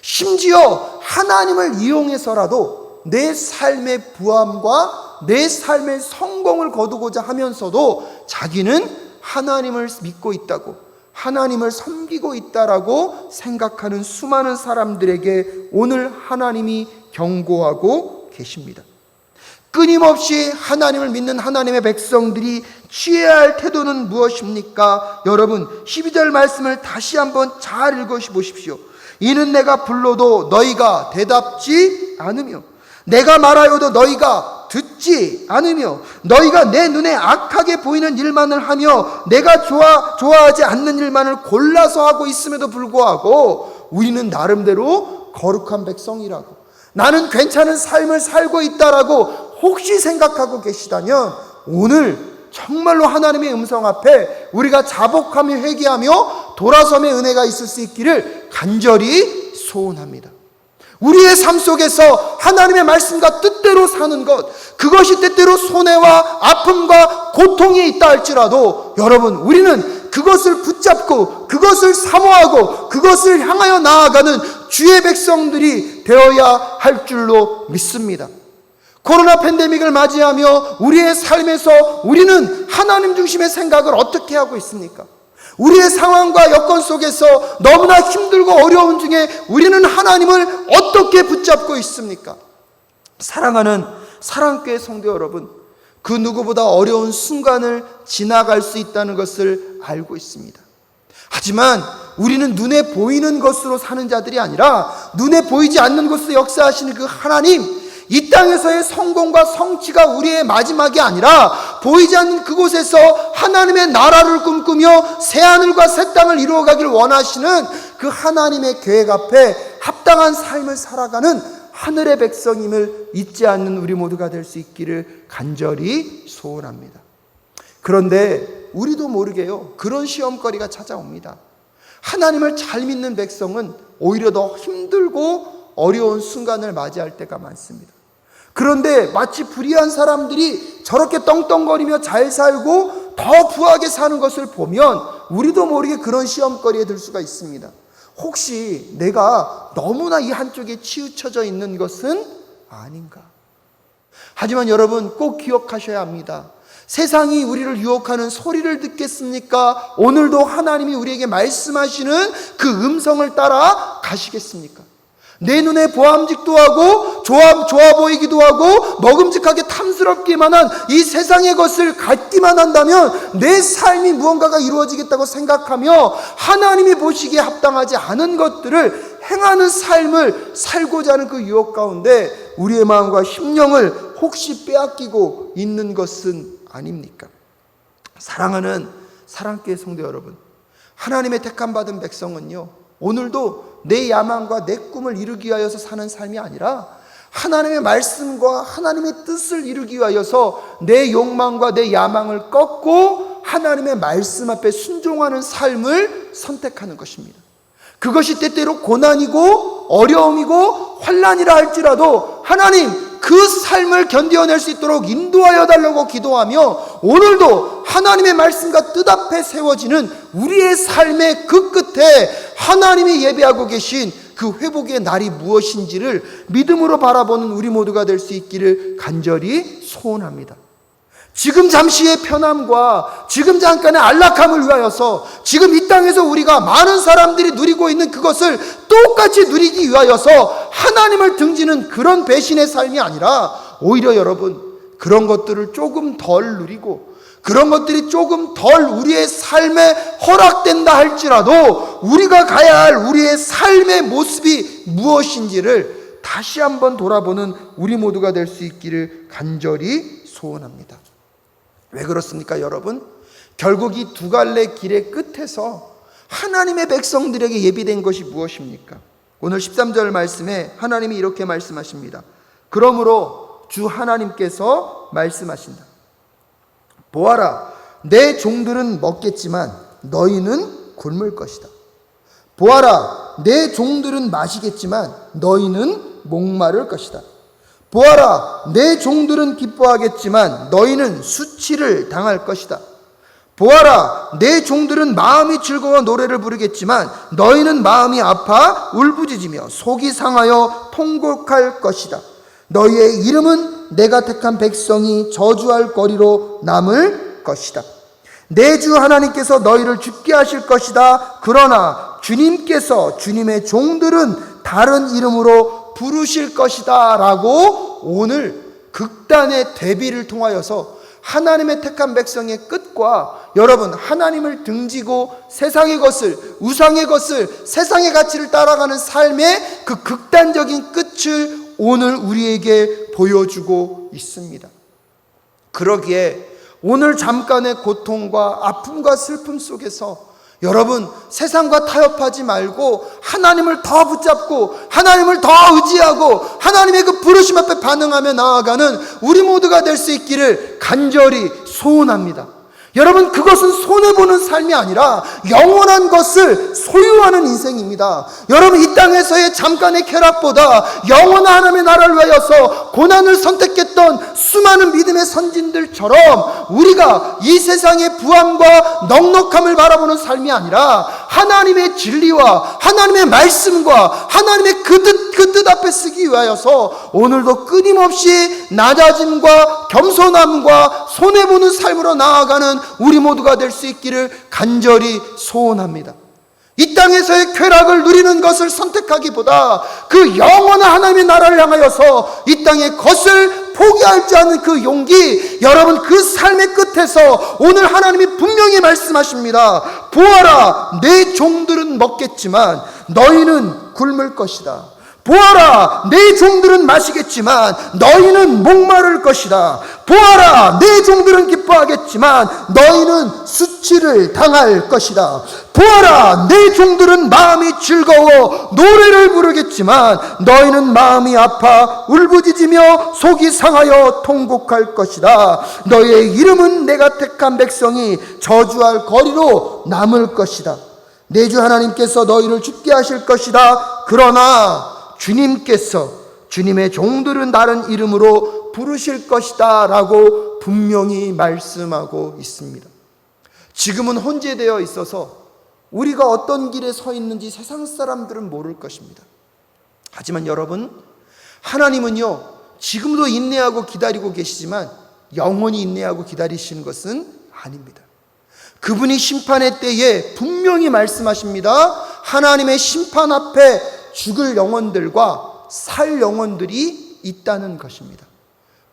심지어 하나님을 이용해서라도 내 삶의 부함과 내 삶의 성공을 거두고자 하면서도 자기는 하나님을 믿고 있다고, 하나님을 섬기고 있다라고 생각하는 수많은 사람들에게 오늘 하나님이 경고하고 계십니다. 끊임없이 하나님을 믿는 하나님의 백성들이 취해야 할 태도는 무엇입니까? 여러분 12절 말씀을 다시 한번 잘 읽어보십시오. 이는 내가 불러도 너희가 대답지 않으며 내가 말하여도 너희가 듣지 않으며 너희가 내 눈에 악하게 보이는 일만을 하며 내가 좋아하지 않는 일만을 골라서 하고 있음에도 불구하고 우리는 나름대로 거룩한 백성이라고, 나는 괜찮은 삶을 살고 있다라고 혹시 생각하고 계시다면 오늘 정말로 하나님의 음성 앞에 우리가 자복하며 회개하며 돌아섬의 은혜가 있을 수 있기를 간절히 소원합니다. 우리의 삶 속에서 하나님의 말씀과 뜻대로 사는 것, 그것이 때때로 손해와 아픔과 고통이 있다 할지라도 여러분, 우리는 그것을 붙잡고 그것을 사모하고 그것을 향하여 나아가는 주의 백성들이 되어야 할 줄로 믿습니다. 코로나 팬데믹을 맞이하며 우리의 삶에서 우리는 하나님 중심의 생각을 어떻게 하고 있습니까? 우리의 상황과 여건 속에서 너무나 힘들고 어려운 중에 우리는 하나님을 어떻게 붙잡고 있습니까? 사랑하는 사랑교회 성도 여러분, 그 누구보다 어려운 순간을 지나갈 수 있다는 것을 알고 있습니다. 하지만 우리는 눈에 보이는 것으로 사는 자들이 아니라 눈에 보이지 않는 것으로 역사하시는 그 하나님, 이 땅에서의 성공과 성취가 우리의 마지막이 아니라 보이지 않는 그곳에서 하나님의 나라를 꿈꾸며 새하늘과 새 땅을 이루어가길 원하시는 그 하나님의 계획 앞에 합당한 삶을 살아가는 하늘의 백성임을 잊지 않는 우리 모두가 될 수 있기를 간절히 소원합니다. 그런데 우리도 모르게요, 그런 시험거리가 찾아옵니다. 하나님을 잘 믿는 백성은 오히려 더 힘들고 어려운 순간을 맞이할 때가 많습니다. 그런데 마치 불의한 사람들이 저렇게 떵떵거리며 잘 살고 더 부하게 사는 것을 보면 우리도 모르게 그런 시험거리에 들 수가 있습니다. 혹시 내가 너무나 이 한쪽에 치우쳐져 있는 것은 아닌가? 하지만 여러분, 꼭 기억하셔야 합니다. 세상이 우리를 유혹하는 소리를 듣겠습니까? 오늘도 하나님이 우리에게 말씀하시는 그 음성을 따라 가시겠습니까? 내 눈에 보암직도 하고 좋아 보이기도 하고 먹음직하게 탐스럽기만 한 이 세상의 것을 갖기만 한다면 내 삶이 무언가가 이루어지겠다고 생각하며 하나님이 보시기에 합당하지 않은 것들을 행하는 삶을 살고자 하는 그 유혹 가운데 우리의 마음과 심령을 혹시 빼앗기고 있는 것은 아닙니까? 사랑하는 사랑교회 성도 여러분, 하나님의 택함받은 백성은요, 오늘도 내 야망과 내 꿈을 이루기 위하여서 사는 삶이 아니라 하나님의 말씀과 하나님의 뜻을 이루기 위하여서 내 욕망과 내 야망을 꺾고 하나님의 말씀 앞에 순종하는 삶을 선택하는 것입니다. 그것이 때때로 고난이고 어려움이고 환난이라 할지라도 하나님, 그 삶을 견뎌낼 수 있도록 인도하여 달라고 기도하며 오늘도 하나님의 말씀과 뜻 앞에 세워지는 우리의 삶의 그 끝에 하나님이 예배하고 계신 그 회복의 날이 무엇인지를 믿음으로 바라보는 우리 모두가 될 수 있기를 간절히 소원합니다. 지금 잠시의 편함과 지금 잠깐의 안락함을 위하여서 지금 이 땅에서 우리가 많은 사람들이 누리고 있는 그것을 똑같이 누리기 위하여서 하나님을 등지는 그런 배신의 삶이 아니라 오히려 여러분, 그런 것들을 조금 덜 누리고 그런 것들이 조금 덜 우리의 삶에 허락된다 할지라도 우리가 가야 할 우리의 삶의 모습이 무엇인지를 다시 한번 돌아보는 우리 모두가 될 수 있기를 간절히 소원합니다. 왜 그렇습니까, 여러분? 결국 이 두 갈래 길의 끝에서 하나님의 백성들에게 예비된 것이 무엇입니까? 오늘 13절 말씀에 하나님이 이렇게 말씀하십니다. 그러므로 주 하나님께서 말씀하신다. 보아라, 내 종들은 먹겠지만 너희는 굶을 것이다. 보아라, 내 종들은 마시겠지만 너희는 목마를 것이다. 보아라, 내 종들은 기뻐하겠지만 너희는 수치를 당할 것이다. 보아라, 내 종들은 마음이 즐거워 노래를 부르겠지만 너희는 마음이 아파 울부짖으며 속이 상하여 통곡할 것이다. 너희의 이름은 내가 택한 백성이 저주할 거리로 남을 것이다. 내 주 하나님께서 너희를 죽게 하실 것이다. 그러나 주님께서 주님의 종들은 다른 이름으로 부르실 것이다 라고 오늘 극단의 대비를 통하여서 하나님의 택한 백성의 끝과 여러분, 하나님을 등지고 세상의 것을, 우상의 것을, 세상의 가치를 따라가는 삶의 그 극단적인 끝을 오늘 우리에게 보여주고 있습니다. 그러기에 오늘 잠깐의 고통과 아픔과 슬픔 속에서 여러분, 세상과 타협하지 말고 하나님을 더 붙잡고 하나님을 더 의지하고 하나님의 그 부르심 앞에 반응하며 나아가는 우리 모두가 될 수 있기를 간절히 소원합니다. 여러분, 그것은 손해보는 삶이 아니라 영원한 것을 소유하는 인생입니다. 여러분, 이 땅에서의 잠깐의 쾌락보다 영원한 하나님의 나라를 위하여서 고난을 선택했던 수많은 믿음의 선진들처럼 우리가 이 세상의 부함과 넉넉함을 바라보는 삶이 아니라 하나님의 진리와 하나님의 말씀과 하나님의 그 뜻 앞에 쓰기 위하여서 오늘도 끊임없이 낮아짐과 겸손함과 손해보는 삶으로 나아가는 우리 모두가 될 수 있기를 간절히 소원합니다. 이 땅에서의 쾌락을 누리는 것을 선택하기보다 그 영원한 하나님의 나라를 향하여서 이 땅의 것을 포기하지 않는 그 용기, 여러분, 그 삶의 끝에서 오늘 하나님이 분명히 말씀하십니다. 보아라, 내 종들은 먹겠지만 너희는 굶을 것이다. 보아라, 내 종들은 마시겠지만 너희는 목마를 것이다. 보아라, 내 종들은 기뻐하겠지만 너희는 수치를 당할 것이다. 보아라, 내 종들은 마음이 즐거워 노래를 부르겠지만 너희는 마음이 아파 울부짖으며 속이 상하여 통곡할 것이다. 너희의 이름은 내가 택한 백성이 저주할 거리로 남을 것이다. 내 주 하나님께서 너희를 죽게 하실 것이다. 그러나 주님께서 주님의 종들은 다른 이름으로 부르실 것이다 라고 분명히 말씀하고 있습니다. 지금은 혼재되어 있어서 우리가 어떤 길에 서 있는지 세상 사람들은 모를 것입니다. 하지만 여러분, 하나님은요, 지금도 인내하고 기다리고 계시지만 영원히 인내하고 기다리시는 것은 아닙니다. 그분이 심판의 때에 분명히 말씀하십니다. 하나님의 심판 앞에 죽을 영혼들과 살 영혼들이 있다는 것입니다.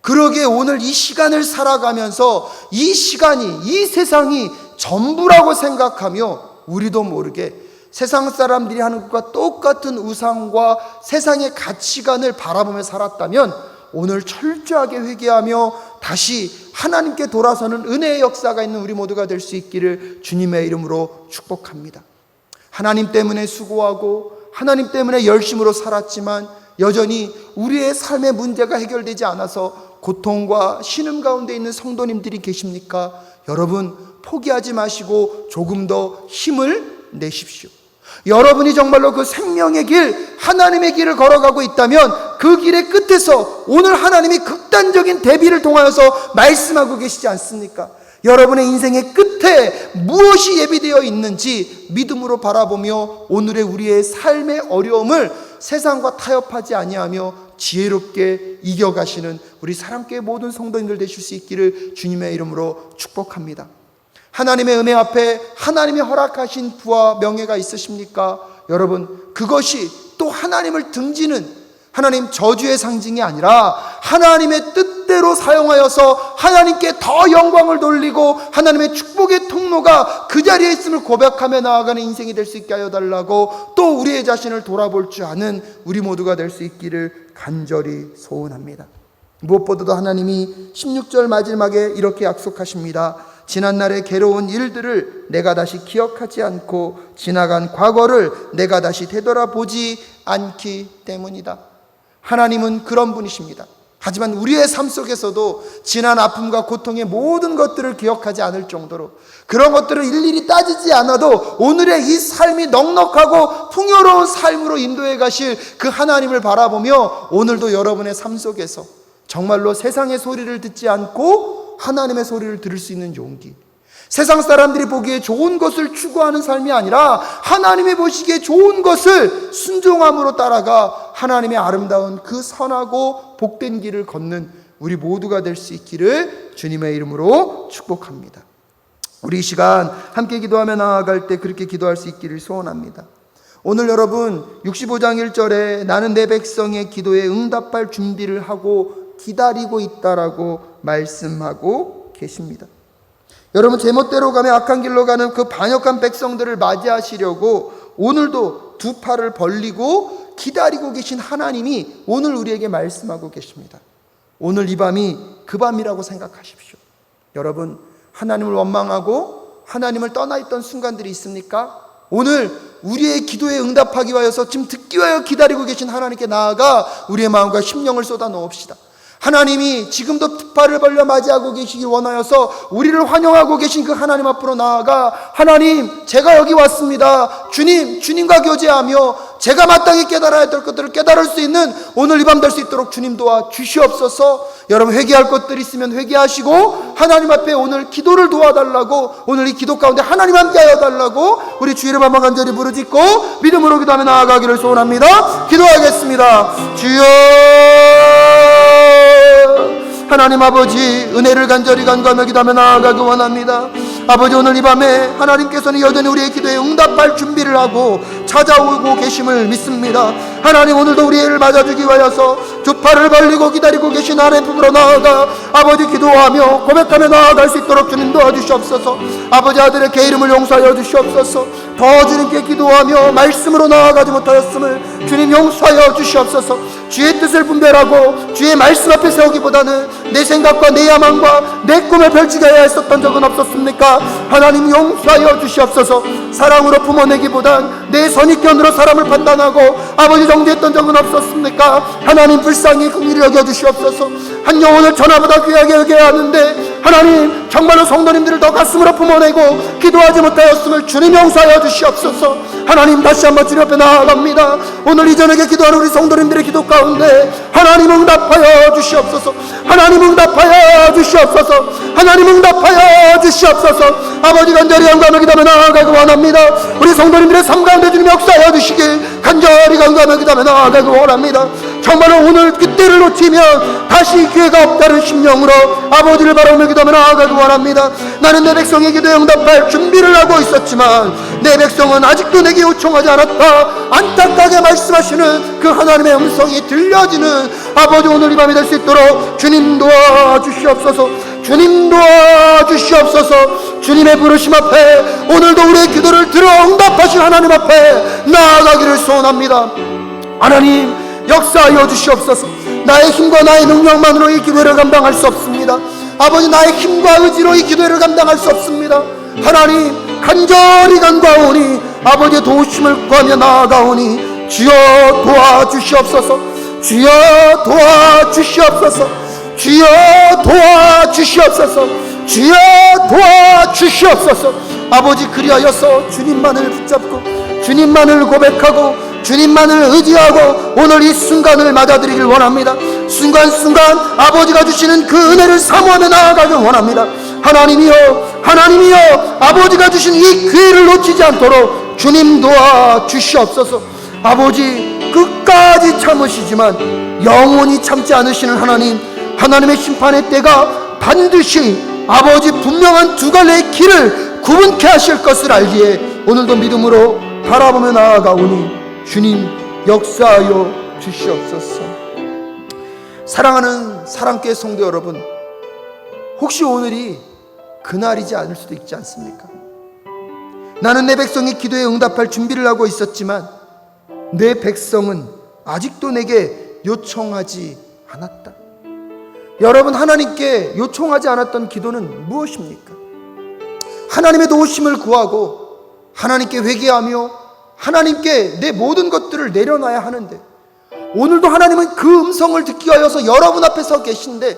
그러기에 오늘 이 시간을 살아가면서 이 시간이, 이 세상이 전부라고 생각하며 우리도 모르게 세상 사람들이 하는 것과 똑같은 우상과 세상의 가치관을 바라보며 살았다면 오늘 철저하게 회개하며 다시 하나님께 돌아서는 은혜의 역사가 있는 우리 모두가 될 수 있기를 주님의 이름으로 축복합니다. 하나님 때문에 수고하고 하나님 때문에 열심으로 살았지만 여전히 우리의 삶의 문제가 해결되지 않아서 고통과 신음 가운데 있는 성도님들이 계십니까? 여러분, 포기하지 마시고 조금 더 힘을 내십시오. 여러분이 정말로 그 생명의 길, 하나님의 길을 걸어가고 있다면 그 길의 끝에서 오늘 하나님이 극단적인 대비를 통하여서 말씀하고 계시지 않습니까? 여러분의 인생의 끝에 무엇이 예비되어 있는지 믿음으로 바라보며 오늘의 우리의 삶의 어려움을 세상과 타협하지 아니하며 지혜롭게 이겨가시는 우리 사랑교회 모든 성도님들 되실 수 있기를 주님의 이름으로 축복합니다. 하나님의 은혜 앞에 하나님이 허락하신 부와 명예가 있으십니까? 여러분, 그것이 또 하나님을 등지는 하나님 저주의 상징이 아니라 하나님의 뜻대로 사용하여서 하나님께 더 영광을 돌리고 하나님의 축복의 통로가 그 자리에 있음을 고백하며 나아가는 인생이 될 수 있게 하여 달라고 또 우리의 자신을 돌아볼 줄 아는 우리 모두가 될 수 있기를 간절히 소원합니다. 무엇보다도 하나님이 16절 마지막에 이렇게 약속하십니다. 지난날의 괴로운 일들을 내가 다시 기억하지 않고 지나간 과거를 내가 다시 되돌아보지 않기 때문이다. 하나님은 그런 분이십니다. 하지만 우리의 삶 속에서도 지난 아픔과 고통의 모든 것들을 기억하지 않을 정도로 그런 것들을 일일이 따지지 않아도 오늘의 이 삶이 넉넉하고 풍요로운 삶으로 인도해 가실 그 하나님을 바라보며 오늘도 여러분의 삶 속에서 정말로 세상의 소리를 듣지 않고 하나님의 소리를 들을 수 있는 용기, 세상 사람들이 보기에 좋은 것을 추구하는 삶이 아니라 하나님이 보시기에 좋은 것을 순종함으로 따라가 하나님의 아름다운 그 선하고 복된 길을 걷는 우리 모두가 될 수 있기를 주님의 이름으로 축복합니다. 우리 이 시간 함께 기도하며 나아갈 때 그렇게 기도할 수 있기를 소원합니다. 오늘 여러분 65장 1절에 나는 내 백성의 기도에 응답할 준비를 하고 기다리고 있다라고 말씀하고 계십니다. 여러분, 제멋대로 가며 악한 길로 가는 그 반역한 백성들을 맞이하시려고 오늘도 두 팔을 벌리고 기다리고 계신 하나님이 오늘 우리에게 말씀하고 계십니다. 오늘 이 밤이 그 밤이라고 생각하십시오. 여러분, 하나님을 원망하고 하나님을 떠나 있던 순간들이 있습니까? 오늘 우리의 기도에 응답하기 위하여서 지금 듣기 위하여 기다리고 계신 하나님께 나아가 우리의 마음과 심령을 쏟아 놓읍시다. 하나님이 지금도 득파를 벌려 맞이하고 계시길 원하여서 우리를 환영하고 계신 그 하나님 앞으로 나아가 하나님, 제가 여기 왔습니다. 주님과 교제하며 제가 마땅히 깨달아야 될 것들을 깨달을 수 있는 오늘 이 밤 될 수 있도록 주님 도와 주시옵소서. 여러분 회개할 것들이 있으면 회개하시고 하나님 앞에 오늘 기도를 도와달라고, 오늘 이 기도 가운데 하나님 함께하여 달라고 우리 주 이름 한번 간절히 부르짖고 믿음으로 기도하며 나아가기를 소원합니다. 기도하겠습니다. 주여, 하나님 아버지, 은혜를 간절히 간구하며 기도하며 나아가기 원합니다. 아버지, 오늘 이 밤에 하나님께서는 여전히 우리의 기도에 응답할 준비를 하고 찾아오고 계심을 믿습니다. 하나님, 오늘도 우리를 맞아주기 위하여서 두 팔을 벌리고 기다리고 계신 하나님 품으로 나아가 아버지 기도하며 고백하며 나아갈 수 있도록 주님 도와주시옵소서. 아버지, 아들의 개 이름을 용서하여 주시옵소서. 더 주님께 기도하며 말씀으로 나아가지 못하였음을 주님 용서하여 주시옵소서. 주의 뜻을 분별하고 주의 말씀 앞에 세우기보다는 내 생각과 내 야망과 내 꿈을 펼치게 하여 했었던 적은 없었습니까? 하나님 용서하여 주시옵소서. 사랑으로 품어내기보단 내 선입견으로 사람을 판단하고 아버지 정죄했던 적은 없었습니까? 하나님 불쌍히 긍휼히 여겨주시옵소서. 한 영혼을 전화보다 귀하게 여겨야 하는데 하나님, 정말로 성도님들을 더 가슴으로 품어내고 기도하지 못하였음을 주님 용서하여 주시옵소서. 하나님, 다시 한번 주님 앞에 나아갑니다. 오늘 이 저녁에 기도하는 우리 성도님들의 기도 가운데 하나님 응답하여 주시옵소서. 하나님 응답하여 주시옵소서. 하나님 응답하여 주시옵소서. 아버지, 간절히 간구하며 기도하며 나아가기 원합니다. 우리 성도님들의 삶 가운데 주님 역사하여 주시길 간절히 간구하며 기도하며 나아가기 원합니다. 정말로 오늘 그때를 놓치면 다시 기회가 없다는 심령으로 아버지를 바라보며 기도하며 나아가기 원합니다. 나는 내 백성의 기도에 응답할 준비를 하고 있었지만 내 백성은 아직도 내게 요청하지 않았다. 안타깝게 말씀하시는 그 하나님의 음성이 들려지는 아버지, 오늘 이 밤이 될 수 있도록 주님 도와주시옵소서. 주님 도와주시옵소서. 주님의 부르심 앞에 오늘도 우리의 기도를 들어 응답하신 하나님 앞에 나아가기를 소원합니다. 하나님, 역사하여 주시옵소서. 나의 힘과 나의 능력만으로 이 기도를 감당할 수 없습니다. 아버지, 나의 힘과 의지로 이 기도를 감당할 수 없습니다. 하나님, 간절히 간구하오니 아버지의 도우심을 구하며 나아가오니 주여 도와주시옵소서. 주여 도와주시옵소서. 주여 도와주시옵소서. 주여 도와주시옵소서. 아버지, 그리하여서 주님만을 붙잡고 주님만을 고백하고 주님만을 의지하고 오늘 이 순간을 맞아들이길 원합니다. 순간순간 아버지가 주시는 그 은혜를 사모하며 나아가길 원합니다. 하나님이여, 아버지가 주신 이 기회를 놓치지 않도록 주님 도와주시옵소서. 아버지, 끝까지 참으시지만 영원히 참지 않으시는 하나님의 심판의 때가 반드시 아버지 분명한 두 갈래의 길을 구분케 하실 것을 알기에 오늘도 믿음으로 바라보며 나아가오니 주님 역사하여 주시옵소서. 사랑하는 사랑교회 성도 여러분, 혹시 오늘이 그날이지 않을 수도 있지 않습니까? 나는 내 백성의 기도에 응답할 준비를 하고 있었지만 내 백성은 아직도 내게 요청하지 않았다. 여러분, 하나님께 요청하지 않았던 기도는 무엇입니까? 하나님의 도우심을 구하고 하나님께 회개하며 하나님께 내 모든 것들을 내려놔야 하는데 오늘도 하나님은 그 음성을 듣기 위하여서 여러분 앞에 서 계신데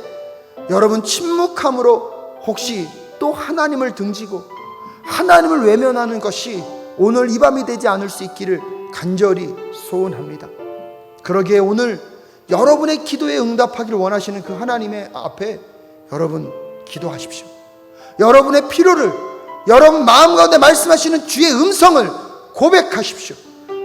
여러분 침묵함으로 혹시 또 하나님을 등지고 하나님을 외면하는 것이 오늘 이 밤이 되지 않을 수 있기를 간절히 소원합니다. 그러기에 오늘 여러분의 기도에 응답하기를 원하시는 그 하나님의 앞에 여러분 기도하십시오. 여러분의 필요를, 여러분 마음 가운데 말씀하시는 주의 음성을 고백하십시오.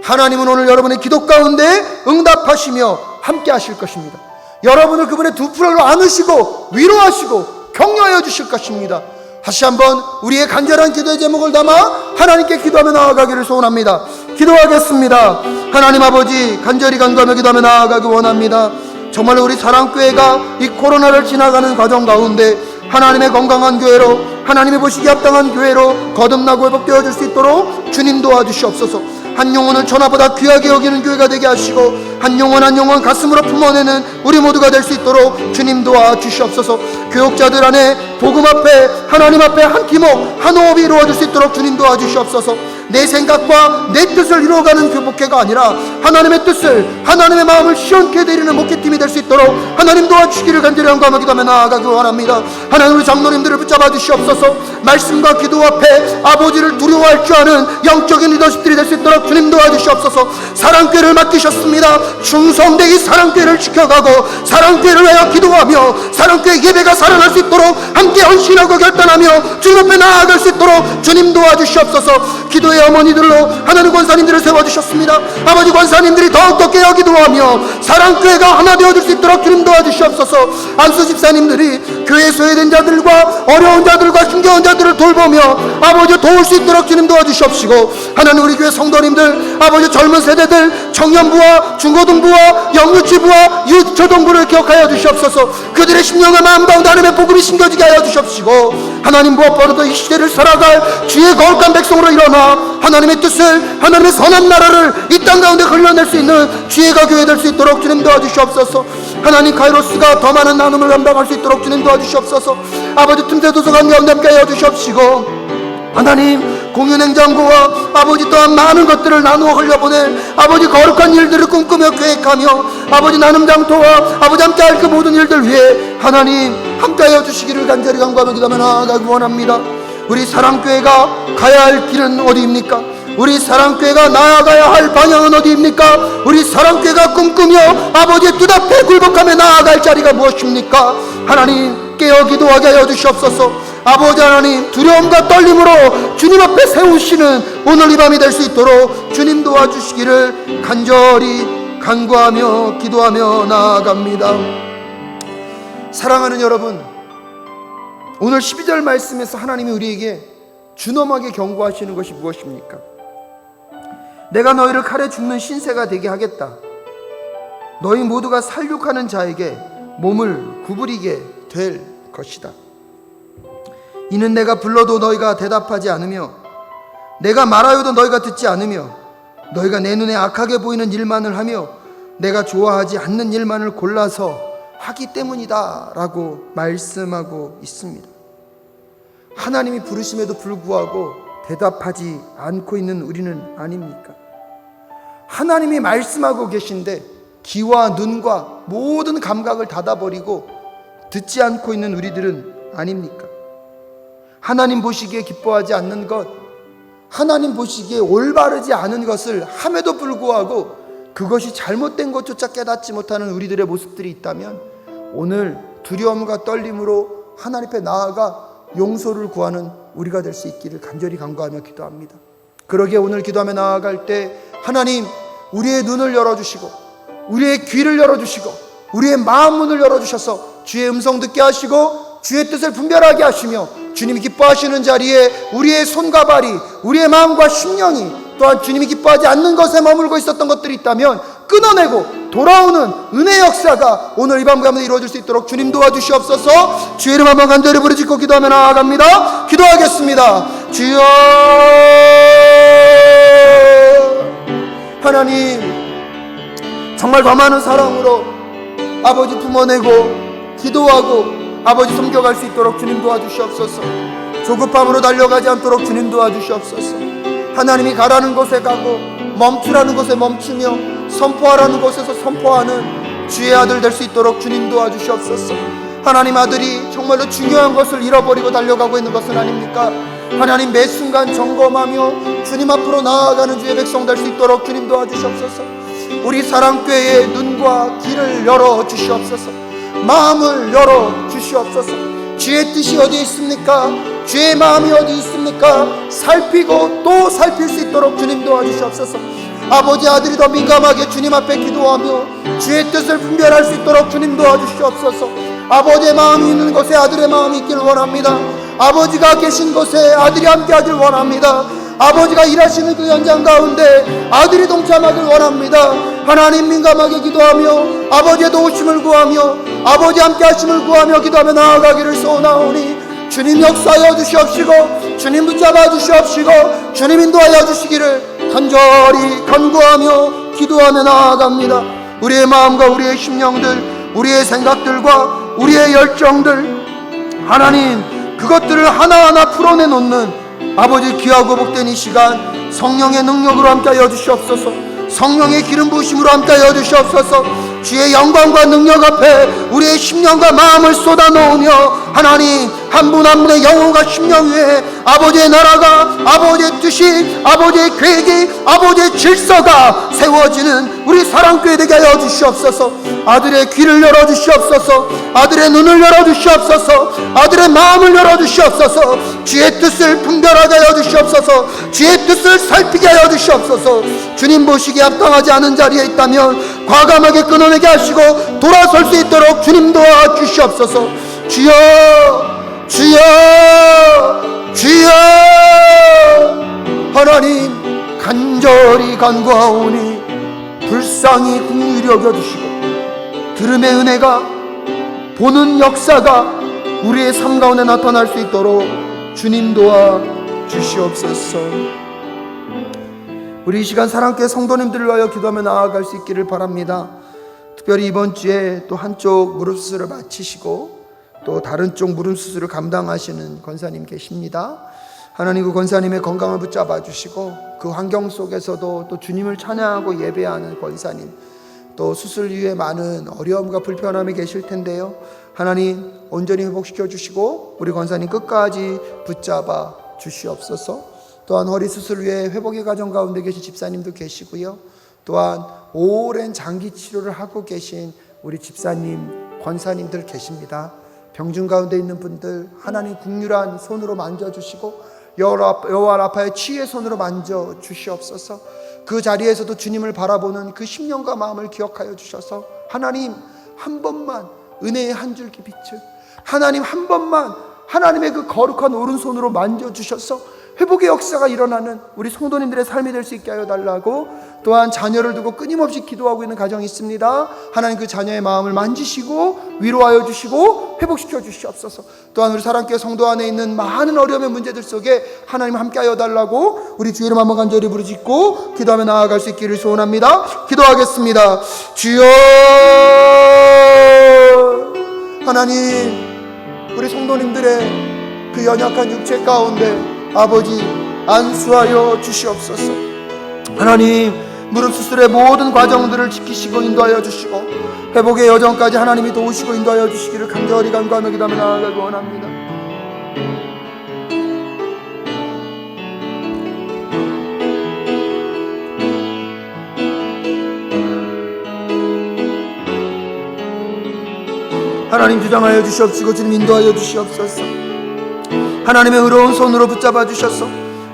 하나님은 오늘 여러분의 기도 가운데 응답하시며 함께 하실 것입니다. 여러분을 그분의 두 풀로 안으시고 위로하시고 격려하여 주실 것입니다. 다시 한번 우리의 간절한 기도의 제목을 담아 하나님께 기도하며 나아가기를 소원합니다. 기도하겠습니다. 하나님 아버지, 간절히 간구하며 기도하며 나아가기 원합니다. 정말로 우리 사랑교회가 이 코로나를 지나가는 과정 가운데 하나님의 건강한 교회로, 하나님의 보시기에 합당한 교회로 거듭나고 회복되어 줄 수 있도록 주님 도와주시옵소서. 한 영혼을 전화보다 귀하게 여기는 교회가 되게 하시고 한 영혼 가슴으로 품어내는 우리 모두가 될 수 있도록 주님 도와주시옵소서. 교육자들 안에 복음 앞에 하나님 앞에 한 기목 한 호흡이 이루어질 수 있도록 주님 도와주시옵소서. 내 생각과 내 뜻을 이루어가는 그 목회가 아니라 하나님의 뜻을, 하나님의 마음을 시원케 드리는 목회팀이 될 수 있도록 하나님 도와주시기를 간절히 간구하며 기도하며 나아가기 원합니다. 하나님, 우리 장로님들을 붙잡아 주시옵소서. 말씀과 기도 앞에 아버지를 두려워할 줄 아는 영적인 리더십들이 될 수 있도록 주님 도와주시옵소서. 사랑교회를 맡기셨습니다. 충성되이 사랑교회를 지켜가고 사랑교회를 위하여 기도하며 사랑교회 예배가 살아날 수 있도록 함께 헌신하고 결단하며 주님 앞에 나아갈 수 있도록 주님 도와주시옵소서. 기도의 어머니들로 하나님 권사님들을 세워주셨습니다. 아버지 권사님들이 더욱더 깨어 기도하며 사랑교회가 하나 되어줄 수 있도록 주님 도와주시옵소서. 안수 집사님들이 교회 소외된 자들과 어려운 자들과 힘겨운 자들을 돌보며 아버지 도울 수 있도록 주님 도와주시옵시고, 하나님 우리 교회 성도님들, 아버지 젊은 세대들, 청년부와 중고등부와 영유치부와 유초등부를 기억하여 주시옵소서. 그들의 심령과 마음 가운데 하나님의 복음이 심겨지게 하여 주시옵시고, 하나님 무엇보다도 이 시대를 살아갈 주의 거룩한 백성으로 일어나 하나님의 뜻을, 하나님의 선한 나라를 이 땅 가운데 흘러낼 수 있는 지혜가 교회 될 수 있도록 주님 도와주시옵소서. 하나님 카이로스가 더 많은 나눔을 감당할 수 있도록 주님 도와주시옵소서. 아버지 틈새 도서관 가운데 함께 하여 주시옵시고, 하나님 공유냉장고와 아버지 또한 많은 것들을 나누어 흘려보낼 아버지 거룩한 일들을 꿈꾸며 계획하며 아버지 나눔장터와 아버지 함께할 그 모든 일들 위해 하나님 함께하여 주시기를 간절히 간구하며 기도하며 나아가기 원합니다. 우리 사랑교회가 가야 할 길은 어디입니까? 우리 사랑교회가 나아가야 할 방향은 어디입니까? 우리 사랑교회가 꿈꾸며 아버지의 뜻 앞에 굴복하며 나아갈 자리가 무엇입니까? 하나님 깨어 기도하게 하여 주시옵소서. 아버지 하나님, 두려움과 떨림으로 주님 앞에 세우시는 오늘 이 밤이 될 수 있도록 주님 도와주시기를 간절히 간구하며 기도하며 나아갑니다. 사랑하는 여러분, 오늘 12절 말씀에서 하나님이 우리에게 준엄하게 경고하시는 것이 무엇입니까? 내가 너희를 칼에 죽는 신세가 되게 하겠다. 너희 모두가 살육하는 자에게 몸을 구부리게 될 것이다. 이는 내가 불러도 너희가 대답하지 않으며 내가 말하여도 너희가 듣지 않으며 너희가 내 눈에 악하게 보이는 일만을 하며 내가 좋아하지 않는 일만을 골라서 하기 때문이다 라고 말씀하고 있습니다. 하나님이 부르심에도 불구하고 대답하지 않고 있는 우리는 아닙니까? 하나님이 말씀하고 계신데 귀와 눈과 모든 감각을 닫아버리고 듣지 않고 있는 우리들은 아닙니까? 하나님 보시기에 기뻐하지 않는 것, 하나님 보시기에 올바르지 않은 것을 함에도 불구하고 그것이 잘못된 것조차 깨닫지 못하는 우리들의 모습들이 있다면 오늘 두려움과 떨림으로 하나님 앞에 나아가 용서를 구하는 우리가 될 수 있기를 간절히 간구하며 기도합니다. 그러기에 오늘 기도하며 나아갈 때 하나님 우리의 눈을 열어주시고 우리의 귀를 열어주시고 우리의 마음 문을 열어주셔서 주의 음성 듣게 하시고 주의 뜻을 분별하게 하시며 주님이 기뻐하시는 자리에 우리의 손과 발이, 우리의 마음과 심령이 또한 주님이 기뻐하지 않는 것에 머물고 있었던 것들이 있다면 끊어내고 돌아오는 은혜의 역사가 오늘 이 밤 가운데 이루어질 수 있도록 주님 도와주시옵소서. 주의 이름 한번 간절히 부르짖고 기도하며 나아갑니다. 기도하겠습니다. 주여, 하나님 정말 더 많은 사랑으로 아버지 품어내고 기도하고 아버지 섬겨갈 수 있도록 주님 도와주시옵소서. 조급함으로 달려가지 않도록 주님 도와주시옵소서. 하나님이 가라는 곳에 가고 멈추라는 곳에 멈추며 선포하라는 곳에서 선포하는 주의 아들 될 수 있도록 주님 도와주시옵소서. 하나님 아들이 정말로 중요한 것을 잃어버리고 달려가고 있는 것은 아닙니까? 하나님 매 순간 점검하며 주님 앞으로 나아가는 주의 백성 될 수 있도록 주님 도와주시옵소서. 우리 사랑교회의 눈과 귀를 열어 주시옵소서. 마음을 열어 주시옵소서. 주의 뜻이 어디 있습니까? 주의 마음이 어디 있습니까? 살피고 또 살필 수 있도록 주님 도와주시옵소서. 아버지 아들이 더 민감하게 주님 앞에 기도하며 주의 뜻을 분별할 수 있도록 주님 도와주시옵소서. 아버지의 마음이 있는 곳에 아들의 마음이 있기를 원합니다. 아버지가 계신 곳에 아들이 함께하길 원합니다. 아버지가 일하시는 그 현장 가운데 아들이 동참하길 원합니다. 하나님 민감하게 기도하며 아버지의 도우심을 구하며 아버지 함께 하심을 구하며 기도하며 나아가기를 소원하오니 주님 역사하여 주시옵시고 주님 붙잡아 주시옵시고 주님 인도하여 주시기를 간절히 간구하며 기도하며 나아갑니다. 우리의 마음과 우리의 심령들, 우리의 생각들과 우리의 열정들, 하나님 그것들을 하나하나 풀어내 놓는 아버지 귀하고 복된 이 시간 성령의 능력으로 함께하여 주시옵소서. 성령의 기름 부으심으로 함께하여 주시옵소서. 주의 영광과 능력 앞에 우리의 심령과 마음을 쏟아 놓으며 하나님 한 분 한 분의 영혼과 심령 위에 아버지의 나라가, 아버지의 뜻이, 아버지의 계획이, 아버지의 질서가 세워지는 우리 사랑교회 되게 하여 주시옵소서. 아들의 귀를 열어주시옵소서. 아들의 눈을 열어주시옵소서. 아들의 마음을 열어주시옵소서. 주의 뜻을 분별하게 하여 주시옵소서. 주의 뜻을 살피게 하여 주시옵소서. 주님 보시기에 합당하지 않은 자리에 있다면 과감하게 끊어내게 하시고 돌아설 수 있도록 주님 도와주시옵소서. 주여, 주여, 주여. 하나님 간절히 간구하오니 불쌍히 긍휼히 여겨주시고 들음의 은혜가, 보는 역사가 우리의 삶 가운데 나타날 수 있도록 주님 도와주시옵소서. 우리 이 시간 사랑교회 성도님들을 위하여 기도하며 나아갈 수 있기를 바랍니다. 특별히 이번 주에 또 한쪽 무릎 수술을 마치시고 또 다른 쪽 무릎 수술을 감당하시는 권사님 계십니다. 하나님 그 권사님의 건강을 붙잡아 주시고 그 환경 속에서도 또 주님을 찬양하고 예배하는 권사님, 또 수술 이후에 많은 어려움과 불편함이 계실 텐데요. 하나님 온전히 회복시켜 주시고 우리 권사님 끝까지 붙잡아 주시옵소서. 또한 허리 수술 후에 회복의 과정 가운데 계신 집사님도 계시고요. 또한 오랜 장기 치료를 하고 계신 우리 집사님, 권사님들 계십니다. 병중 가운데 있는 분들 하나님 긍휼한 손으로 만져주시고 여호와 라파의 치유의 손으로 만져주시옵소서. 그 자리에서도 주님을 바라보는 그 심령과 마음을 기억하여 주셔서 하나님 한 번만 은혜의 한 줄기 빛을, 하나님 한 번만 하나님의 그 거룩한 오른손으로 만져주셔서 회복의 역사가 일어나는 우리 성도님들의 삶이 될 수 있게 하여 달라고, 또한 자녀를 두고 끊임없이 기도하고 있는 가정이 있습니다. 하나님 그 자녀의 마음을 만지시고 위로하여 주시고 회복시켜 주시옵소서. 또한 우리 사랑교회 성도 안에 있는 많은 어려움의 문제들 속에 하나님 함께 하여 달라고 우리 주 이름 한번 간절히 부르짖고 기도하며 나아갈 수 있기를 소원합니다. 기도하겠습니다. 주여, 하나님 우리 성도님들의 그 연약한 육체 가운데 아버지 안수하여 주시옵소서. 하나님 무릎 수술의 모든 과정들을 지키시고 인도하여 주시고 회복의 여정까지 하나님이 도우시고 인도하여 주시기를 간절히 간구하며 기도하며 나아가기 원합니다. 하나님 주장하여 주시옵시고 주님 인도하여 주시옵소서. 하나님의 의로운 손으로 붙잡아 주셔서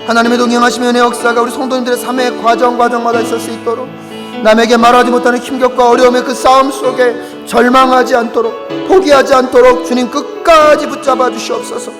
하나님의 동행하심의 은혜 역사가 우리 성도님들의 삶의 과정마다 있을 수 있도록, 남에게 말하지 못하는 힘겹고 어려움의 그 싸움 속에 절망하지 않도록, 포기하지 않도록 주님 끝까지 붙잡아 주시옵소서.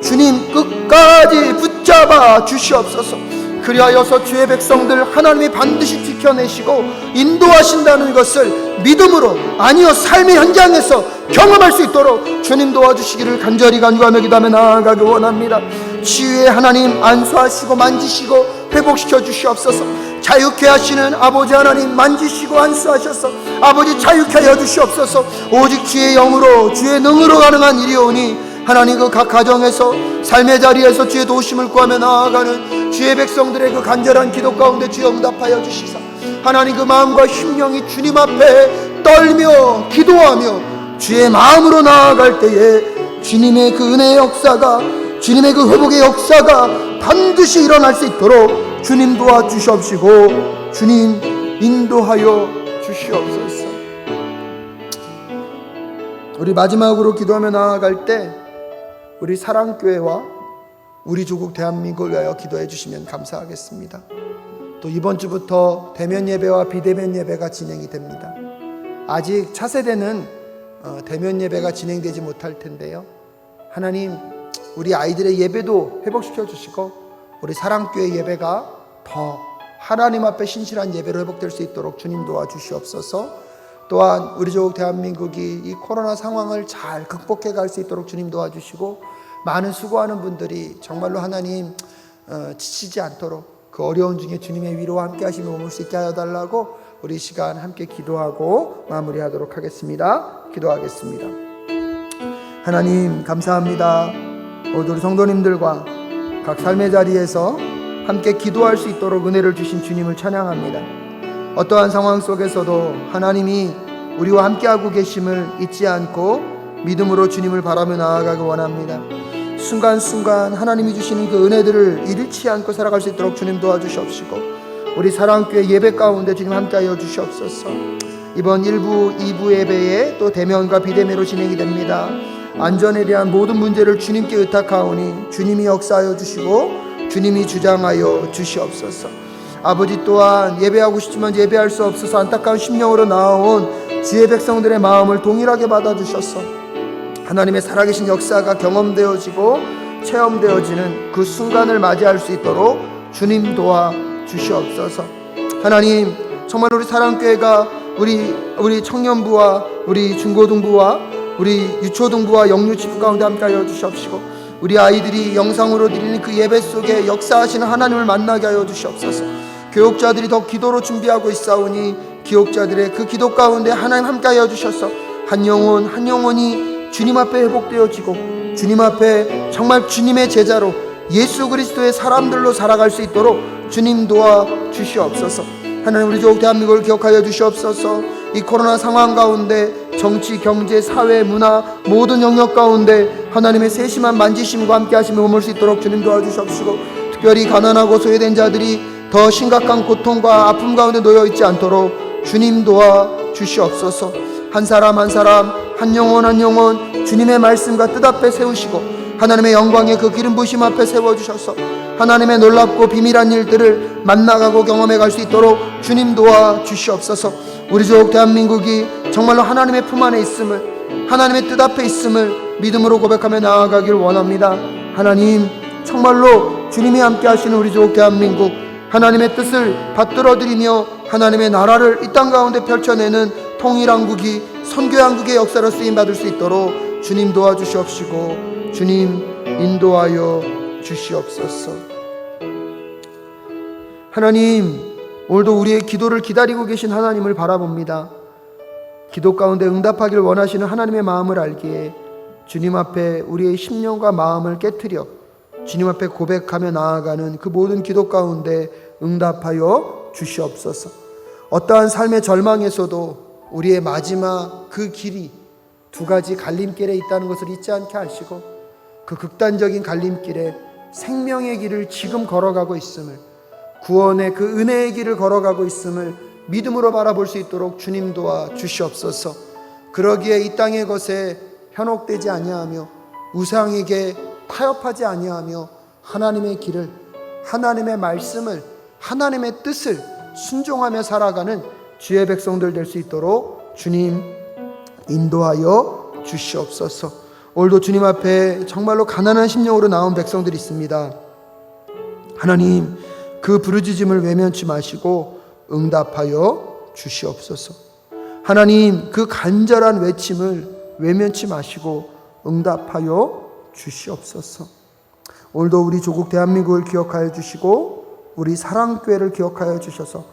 주님 끝까지 붙잡아 주시옵소서. 그리하여서 주의 백성들 하나님이 반드시 지켜내시고 인도하신다는 것을 믿음으로, 아니요 삶의 현장에서 경험할 수 있도록 주님 도와주시기를 간절히 간구하며 기도하며 나아가기 원합니다. 치유의 하나님 안수하시고 만지시고 회복시켜 주시옵소서. 자유케 하시는 아버지 하나님 만지시고 안수하셔서 아버지 자유케 하여 주시옵소서. 오직 주의 영으로 주의 능으로 가능한 일이오니 하나님 그 각 가정에서 삶의 자리에서 주의 도우심을 구하며 나아가는 주의 백성들의 그 간절한 기도 가운데 주여 응답하여 주시사 하나님 그 마음과 심령이 주님 앞에 떨며 기도하며 주의 마음으로 나아갈 때에 주님의 그 은혜의 역사가, 주님의 그 회복의 역사가 반드시 일어날 수 있도록 주님 도와주시옵시고 주님 인도하여 주시옵소서. 우리 마지막으로 기도하며 나아갈 때 우리 사랑교회와 우리 조국 대한민국을 위하여 기도해 주시면 감사하겠습니다. 또 이번 주부터 대면 예배와 비대면 예배가 진행이 됩니다. 아직 차세대는 대면 예배가 진행되지 못할 텐데요. 하나님 우리 아이들의 예배도 회복시켜 주시고 우리 사랑교회 예배가 더 하나님 앞에 신실한 예배로 회복될 수 있도록 주님 도와주시옵소서. 또한 우리 조국 대한민국이 이 코로나 상황을 잘 극복해 갈 수 있도록 주님 도와주시고 많은 수고하는 분들이 정말로 하나님 지치지 않도록 그 어려운 중에 주님의 위로와 함께 하시며 머물 수 있게 하여 달라고 우리 시간 함께 기도하고 마무리하도록 하겠습니다. 기도하겠습니다. 하나님 감사합니다. 우리 성도님들과 각 삶의 자리에서 함께 기도할 수 있도록 은혜를 주신 주님을 찬양합니다. 어떠한 상황 속에서도 하나님이 우리와 함께하고 계심을 잊지 않고 믿음으로 주님을 바라며 나아가기 원합니다. 순간순간 하나님이 주시는 그 은혜들을 잃지 않고 살아갈 수 있도록 주님 도와주시옵시고, 우리 사랑교회 예배 가운데 주님 함께하여 주시옵소서. 이번 1부, 2부 예배에 또 대면과 비대면으로 진행이 됩니다. 안전에 대한 모든 문제를 주님께 의탁하오니 주님이 역사하여 주시고 주님이 주장하여 주시옵소서. 아버지, 또한 예배하고 싶지만 예배할 수 없어서 안타까운 심령으로 나아온 주의 백성들의 마음을 동일하게 받아주셔서 하나님의 살아계신 역사가 경험되어지고 체험되어지는 그 순간을 맞이할 수 있도록 주님 도와 주시옵소서. 하나님, 정말 우리 사랑교회가 우리 청년부와 우리 중고등부와 우리 유초등부와 영유치부 가운데 함께하여 주시옵시고, 우리 아이들이 영상으로 드리는 그 예배 속에 역사하시는 하나님을 만나게 하여 주시옵소서. 교육자들이 더 기도로 준비하고 있사오니 기억자들의 그 기도 가운데 하나님 함께하여 주셔서 한 영혼이 주님 앞에 회복되어지고 주님 앞에 정말 주님의 제자로 예수 그리스도의 사람들로 살아갈 수 있도록 주님 도와 주시옵소서. 하나님, 우리 조국 대한민국을 기억하여 주시옵소서. 이 코로나 상황 가운데 정치, 경제, 사회, 문화 모든 영역 가운데 하나님의 세심한 만지심과 함께 하심을 머물 수 있도록 주님 도와주시옵시고, 특별히 가난하고 소외된 자들이 더 심각한 고통과 아픔 가운데 놓여 있지 않도록 주님 도와 주시옵소서. 한 사람 한 사람, 한 영혼 주님의 말씀과 뜻 앞에 세우시고 하나님의 영광의 그 기름 부으심 앞에 세워주셔서 하나님의 놀랍고 비밀한 일들을 만나가고 경험해 갈 수 있도록 주님 도와 주시옵소서. 우리 조국 대한민국이 정말로 하나님의 품 안에 있음을, 하나님의 뜻 앞에 있음을 믿음으로 고백하며 나아가길 원합니다. 하나님, 정말로 주님이 함께 하시는 우리 조국 대한민국, 하나님의 뜻을 받들어드리며 하나님의 나라를 이 땅 가운데 펼쳐내는 통일한국이, 선교한국의 역사로 쓰임받을 수 있도록 주님 도와주시옵시고 주님 인도하여 주시옵소서. 하나님, 오늘도 우리의 기도를 기다리고 계신 하나님을 바라봅니다. 기도 가운데 응답하기를 원하시는 하나님의 마음을 알기에 주님 앞에 우리의 심령과 마음을 깨트려 주님 앞에 고백하며 나아가는 그 모든 기도 가운데 응답하여 주시옵소서. 어떠한 삶의 절망에서도 우리의 마지막 그 길이 두 가지 갈림길에 있다는 것을 잊지 않게 하시고 그 극단적인 갈림길에 생명의 길을 지금 걸어가고 있음을, 구원의 그 은혜의 길을 걸어가고 있음을 믿음으로 바라볼 수 있도록 주님 도와 주시옵소서. 그러기에 이 땅의 것에 현혹되지 아니하며 우상에게 타협하지 아니하며 하나님의 길을, 하나님의 말씀을, 하나님의 뜻을 순종하며 살아가는 주의 백성들 될 수 있도록 주님 인도하여 주시옵소서. 오늘도 주님 앞에 정말로 가난한 심령으로 나온 백성들이 있습니다. 하나님, 그 부르짖음을 외면치 마시고 응답하여 주시옵소서. 하나님, 그 간절한 외침을 외면치 마시고 응답하여 주시옵소서. 오늘도 우리 조국 대한민국을 기억하여 주시고 우리 사랑교회를 기억하여 주셔서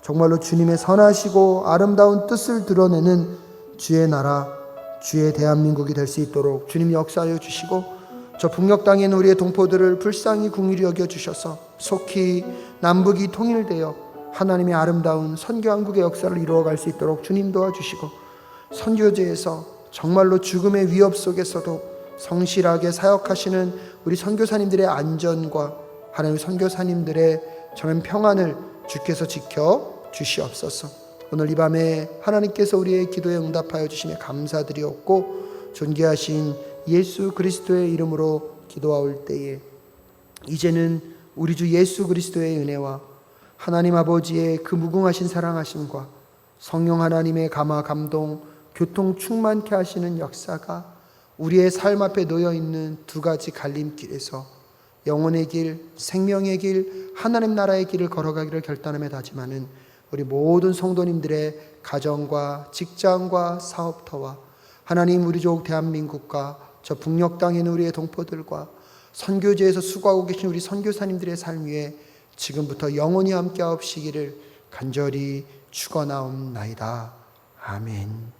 정말로 주님의 선하시고 아름다운 뜻을 드러내는 주의 나라, 주의 대한민국이 될 수 있도록 주님 역사하여 주시고, 저 북녘 땅에 있는 우리의 동포들을 불쌍히 긍휼히 여겨 주셔서 속히 남북이 통일되어 하나님의 아름다운 선교한국의 역사를 이루어갈 수 있도록 주님 도와주시고, 선교제에서 정말로 죽음의 위협 속에서도 성실하게 사역하시는 우리 선교사님들의 안전과 하나님의 선교사님들의 정말 평안을 주께서 지켜 주시옵소서. 오늘 이 밤에 하나님께서 우리의 기도에 응답하여 주심에 감사드리옵고 존귀하신 예수 그리스도의 이름으로 기도하올 때에 이제는 우리 주 예수 그리스도의 은혜와 하나님 아버지의 그 무궁하신 사랑하심과 성령 하나님의 감화 감동 교통 충만케 하시는 역사가 우리의 삶 앞에 놓여 있는 두 가지 갈림길에서 영혼의 길, 생명의 길, 하나님 나라의 길을 걸어가기를 결단하며 다짐하는 우리 모든 성도님들의 가정과 직장과 사업터와 하나님 우리 조국 대한민국과 저 북녘 땅에 있는 우리의 동포들과 선교제에서 수고하고 계신 우리 선교사님들의 삶 위에 지금부터 영원히 함께하옵시기를 간절히 축원하옵나이다. 아멘.